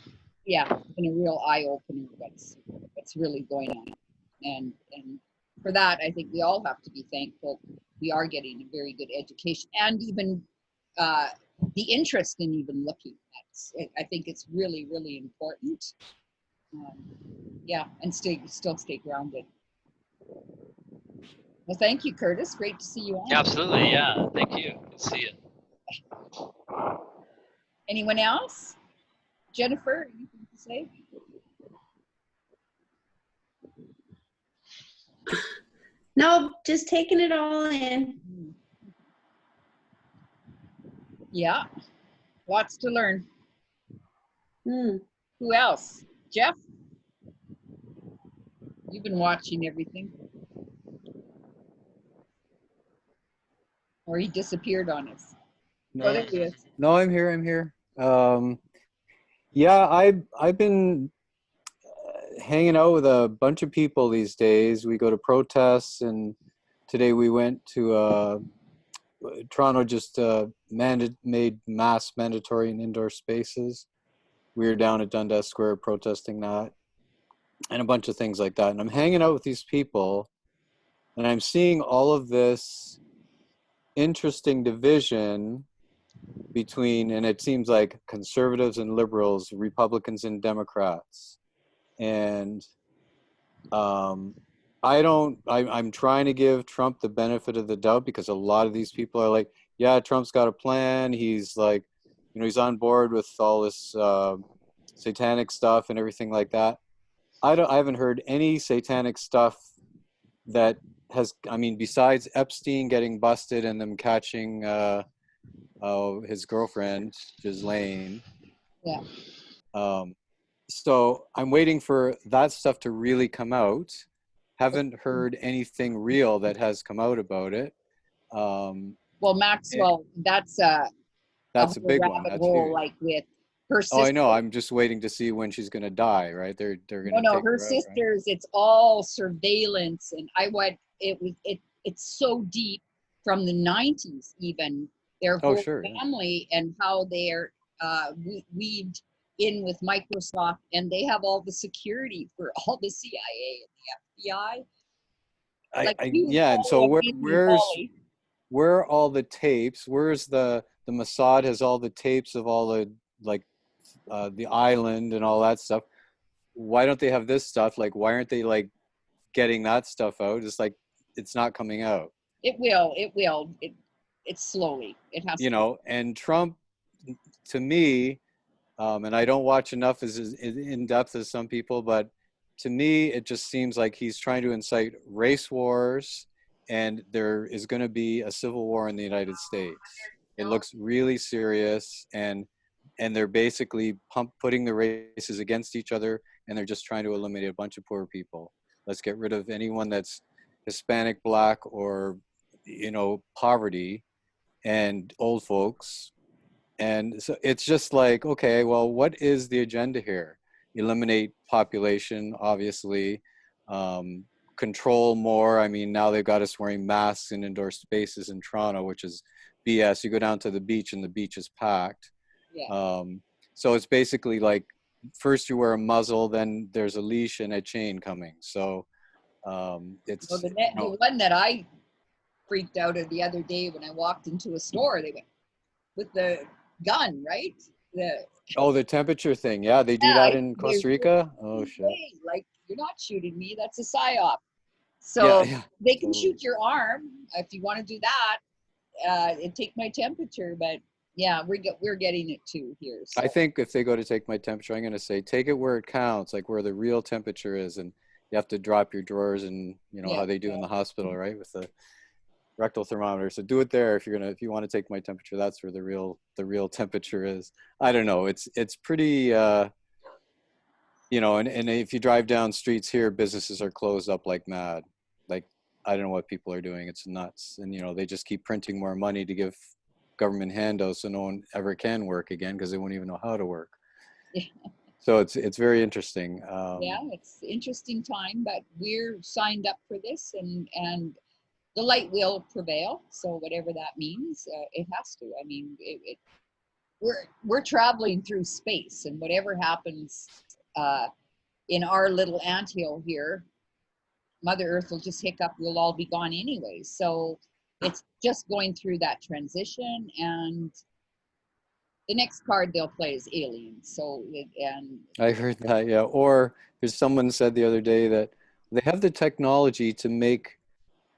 it's been a real eye-opener what's really going on. And for that, I think we all have to be thankful. We are getting a very good education, and even the interest in even looking. I think it's really, really important. And still stay grounded. Well, thank you, Curtis. Great to see you on. Absolutely, yeah. Thank you. Good to see you. Anyone else? Jennifer, anything to say? No, just taking it all in. Yeah, lots to learn. Who else? Jeff? You've been watching everything. Or he disappeared on us. No, Oh, there he is. No, I'm here. Yeah, I've been hanging out with a bunch of people these days. We go to protests, and today we went to Toronto just made mass mandatory in indoor spaces. We were down at Dundas Square protesting that, and a bunch of things like that. And I'm hanging out with these people, and I'm seeing all of this interesting division between, and it seems like conservatives and liberals, Republicans and Democrats. And I'm trying to give Trump the benefit of the doubt, because a lot of these people are like, yeah, Trump's got a plan. He's like, you know, he's on board with all this satanic stuff and everything like that. I haven't heard any satanic stuff that has, I mean, besides Epstein getting busted and them catching his girlfriend, Ghislaine. Yeah. So I'm waiting for that stuff to really come out. Haven't heard anything real that has come out about it. Well, Maxwell, that's a big one. rabbit That's hole, huge. like with her sister. Oh, I know. I'm just waiting to see when she's going to die, right? They're going to No, take her her sisters. out, right? It's all surveillance, and it's so deep from the 90s even. Their Oh, whole sure, yeah. family and how they're weaved in with Microsoft, and they have all the security for all the CIA and the FBI. Yeah, and so where are all the tapes? Where's the Mossad has all the tapes of all the, like, the island and all that stuff. Why don't they have this stuff? Like, why aren't they like getting that stuff out? It's like, it's not coming out. It will. It's slowly. It has You to. know, and Trump, to me, and I don't watch enough as in depth as some people, but to me, it just seems like he's trying to incite race wars, and there is going to be a civil war in the United States. It looks really serious, and they're basically putting the races against each other, and they're just trying to eliminate a bunch of poor people. Let's get rid of anyone that's Hispanic, Black, or, you know, poverty, and old folks. And so it's just like, okay, well, what is the agenda here? Eliminate population, obviously. Control more. I mean, now they've got us wearing masks in indoor spaces in Toronto, which is BS. You go down to the beach and the beach is packed. Yeah. So it's basically like, first you wear a muzzle, then there's a leash and a chain coming. So it's... Well, the one that I freaked out at the other day when I walked into a store, they went with the gun, right? The temperature thing. Yeah, they do that in Costa Rica? Oh, shit. Like, you're not shooting me. That's a psyop. So yeah, they can shoot your arm if you want to do that and take my temperature. But yeah, we're getting it too here. So. I think if they go to take my temperature, I'm going to say, take it where it counts, like where the real temperature is. And you have to drop your drawers, and you know how they do in the hospital, right? With the rectal thermometer. So do it there if you want to take my temperature. That's where the real temperature is. I don't know. It's pretty, you know, and if you drive down streets here, businesses are closed up like mad. Like, I don't know what people are doing. It's nuts. And, you know, they just keep printing more money to give government handouts so no one ever can work again, because they won't even know how to work. Yeah. So it's very interesting. Yeah, it's interesting time, but we're signed up for this, and the light will prevail. So whatever that means, it has to. I mean, we're traveling through space, and whatever happens in our little anthill here, Mother Earth will just hiccup. We'll all be gone anyway. So it's just going through that transition, and the next card they'll play is aliens. So I heard that, yeah. Or there's someone said the other day that they have the technology to make,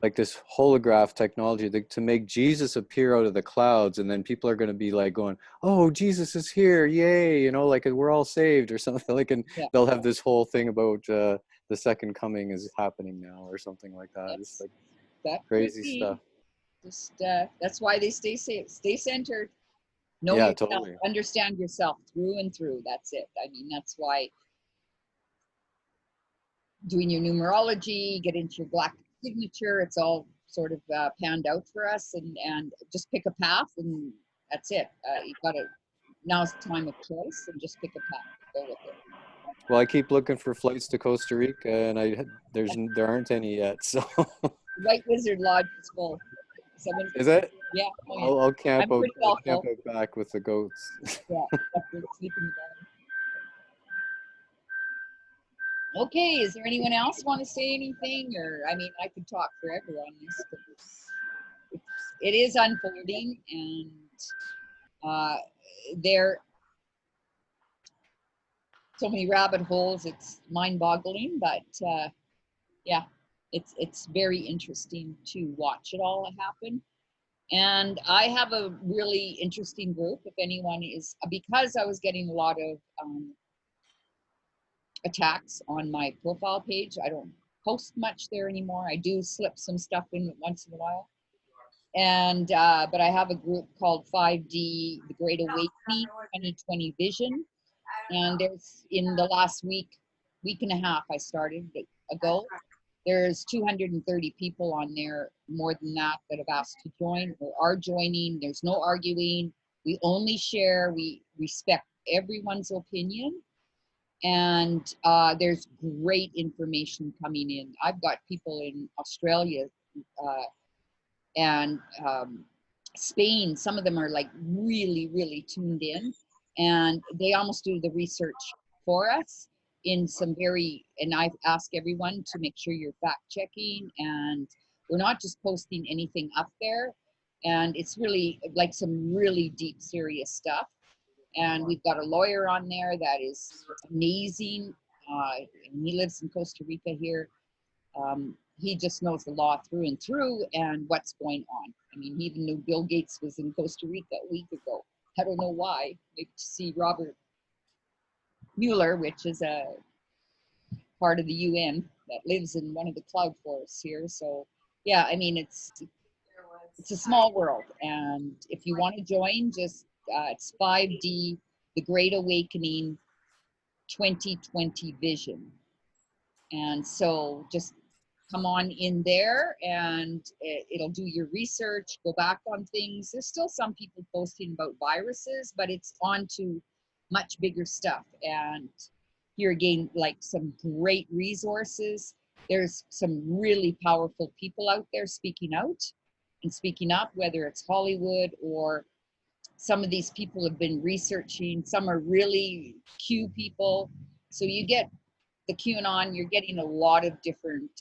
like, this holograph technology to make Jesus appear out of the clouds, and then people are going to be like going, oh, Jesus is here, yay, you know, like we're all saved or something. Like, and they'll have this whole thing about the second coming is happening now or something like that. It's like that crazy stuff. Just that's why they stay safe, stay centered. Know Yeah, yourself, totally. understand yourself through and through. That's it. I mean, that's why doing your numerology, get into your Galactic Signature, it's all sort of panned out for us, and just pick a path, and that's it. You gotta, now's the time of choice, and just pick a path, go with it. Well, I keep looking for flights to Costa Rica, and there aren't any yet. So White Wizard Lodge is full. Someone's, Is it? yeah. Oh, yeah. I'll camp I'm out. pretty I'll well camp full. out back with the goats. Yeah, after sleeping together. Okay, is there anyone else want to say anything? Or, I mean, I could talk forever on this, but it is unfolding, and there so many rabbit holes, it's mind-boggling, but yeah, it's very interesting to watch it all happen. And I have a really interesting group, if anyone is, because I was getting a lot of attacks on my profile page. I don't post much there anymore. I do slip some stuff in once in a while. And but I have a group called 5D, The Great Awakening 2020 Vision. And there's, in the last week and a half I started ago, there's 230 people on there, more than that have asked to join or are joining. There's no arguing. We only share, we respect everyone's opinion. And there's great information coming in. I've got people in Australia and Spain. Some of them are like really, really tuned in, and they almost do the research for us in some very, and I've asked everyone to make sure you're fact checking, and we're not just posting anything up there. And it's really like some really deep, serious stuff. And we've got a lawyer on there that is amazing. And he lives in Costa Rica here. He just knows the law through and through and what's going on. I mean, he even knew Bill Gates was in Costa Rica a week ago. I don't know why. Maybe to see Robert Mueller, which is a part of the UN that lives in one of the cloud forests here. So yeah, I mean, it's a small world. And if you want to join, just it's 5D, The Great Awakening 2020 Vision. And so just come on in there, and it'll do your research, go back on things. There's still some people posting about viruses, but it's on to much bigger stuff. And here again, like some great resources. There's some really powerful people out there speaking out and speaking up, whether it's Hollywood or some of these people have been researching. Some are really Q people. So you get the QAnon, you're getting a lot of different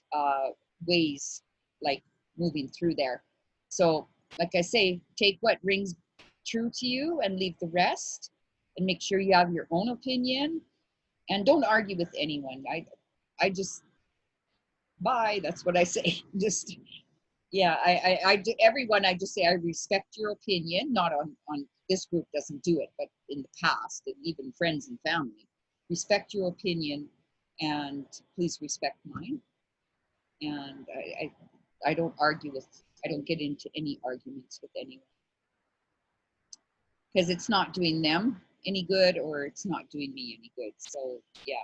ways, like moving through there. So like I say, take what rings true to you and leave the rest, and make sure you have your own opinion, and don't argue with anyone. I just, bye, that's what I say. Just, yeah, everyone, I just say, I respect your opinion, not on this group doesn't do it, but in the past, and even friends and family. Respect your opinion, and please respect mine. And I don't argue with, I don't get into any arguments with anyone, because it's not doing them any good, or it's not doing me any good. So yeah,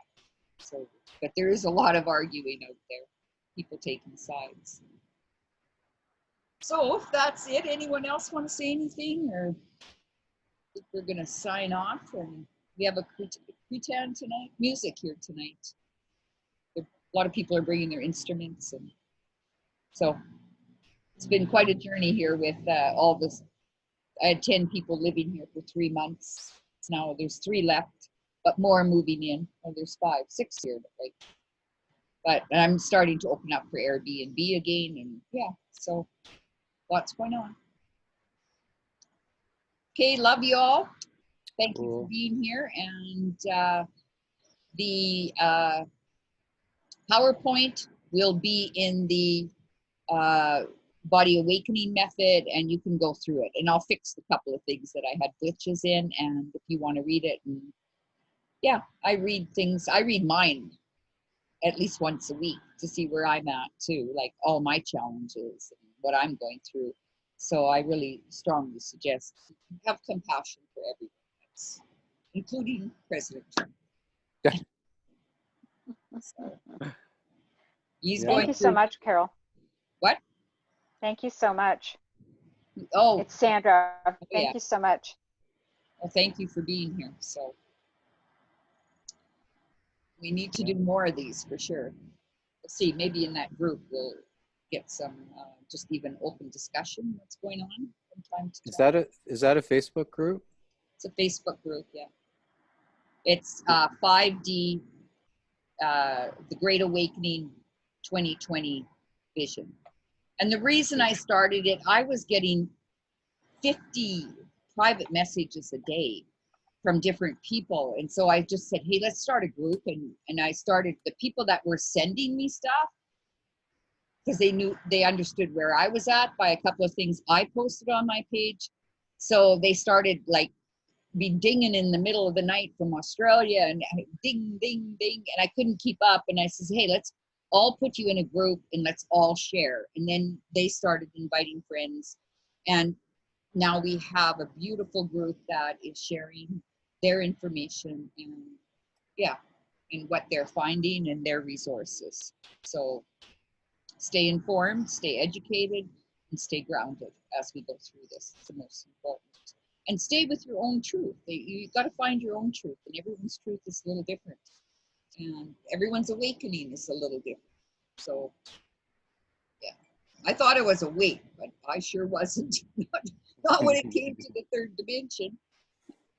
so, but there is a lot of arguing out there, people taking sides. So if that's it, anyone else want to say anything, or if we're gonna sign off? And we have a cretan tonight, music here tonight. A lot of people are bringing their instruments, and so it's been quite a journey here with all this. I had 10 people living here for 3 months. Now there's 3 left, but more moving in. Oh, there's 5, 6 here. But I'm starting to open up for Airbnb again, and yeah, so lots going on. Okay, love you all. Thank you for being here. And the PowerPoint will be in the Body Awakening method, and you can go through it. And I'll fix a couple of things that I had glitches in, and if you want to read it. And yeah, I read things. I read mine at least once a week to see where I'm at too, like all my challenges and what I'm going through. So I really strongly suggest have compassion for everyone, including President Trump. Yeah. He's Thank you so much, Carole. What? Thank you so much. Oh, it's Sandra. Thank you so much. Well, thank you for being here. So we need to do more of these for sure. Let's see, maybe in that group we'll get some just even open discussion what's going on from time to Is time. that a Facebook group? It's a Facebook group, yeah. It's 5D, the Great Awakening 2020 Vision. And the reason I started it, I was getting 50 private messages a day from different people. And so I just said, hey, let's start a group. And I started, the people that were sending me stuff, because they understood where I was at by a couple of things I posted on my page. So they started like be dinging in the middle of the night from Australia and ding, ding, ding. And I couldn't keep up. And I says, hey, let's all put you in a group and let's all share. And then they started inviting friends. And now we have a beautiful group that is sharing their information and yeah, and what they're finding and their resources. So stay informed, stay educated, and stay grounded as we go through this. It's the most important. And stay with your own truth. You got to find your own truth, and everyone's truth is a little different. And everyone's awakening is a little different. So, yeah. I thought I was awake, but I sure wasn't. Not when it came to the third dimension.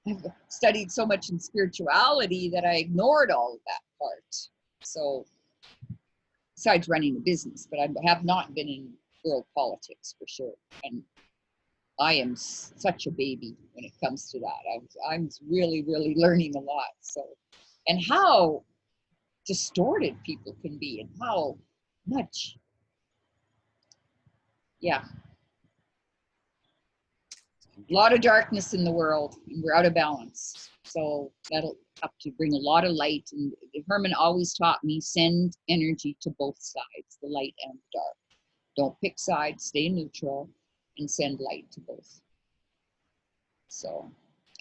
I've studied so much in spirituality that I ignored all of that part. So, besides running a business, but I have not been in world politics for sure. And I am such a baby when it comes to that. I'm really, really learning a lot. So, and how distorted people can be and how much, yeah. A lot of darkness in the world and we're out of balance. So that'll have to bring a lot of light. And Herman always taught me, send energy to both sides, the light and the dark. Don't pick sides, stay neutral and send light to both. So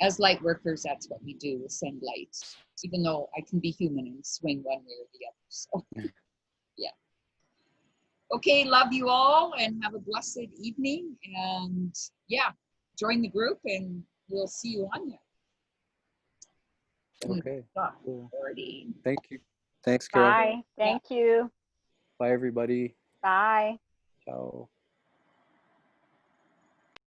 as light workers, that's what we do, is send light, even though I can be human and swing one way or the other. So yeah. Okay, love you all and have a blessed evening. And yeah, join the group and we'll see you on there. Okay. Cool. Thank you. Thanks, Carole. Bye. Thank you. Bye, everybody. Bye. Ciao.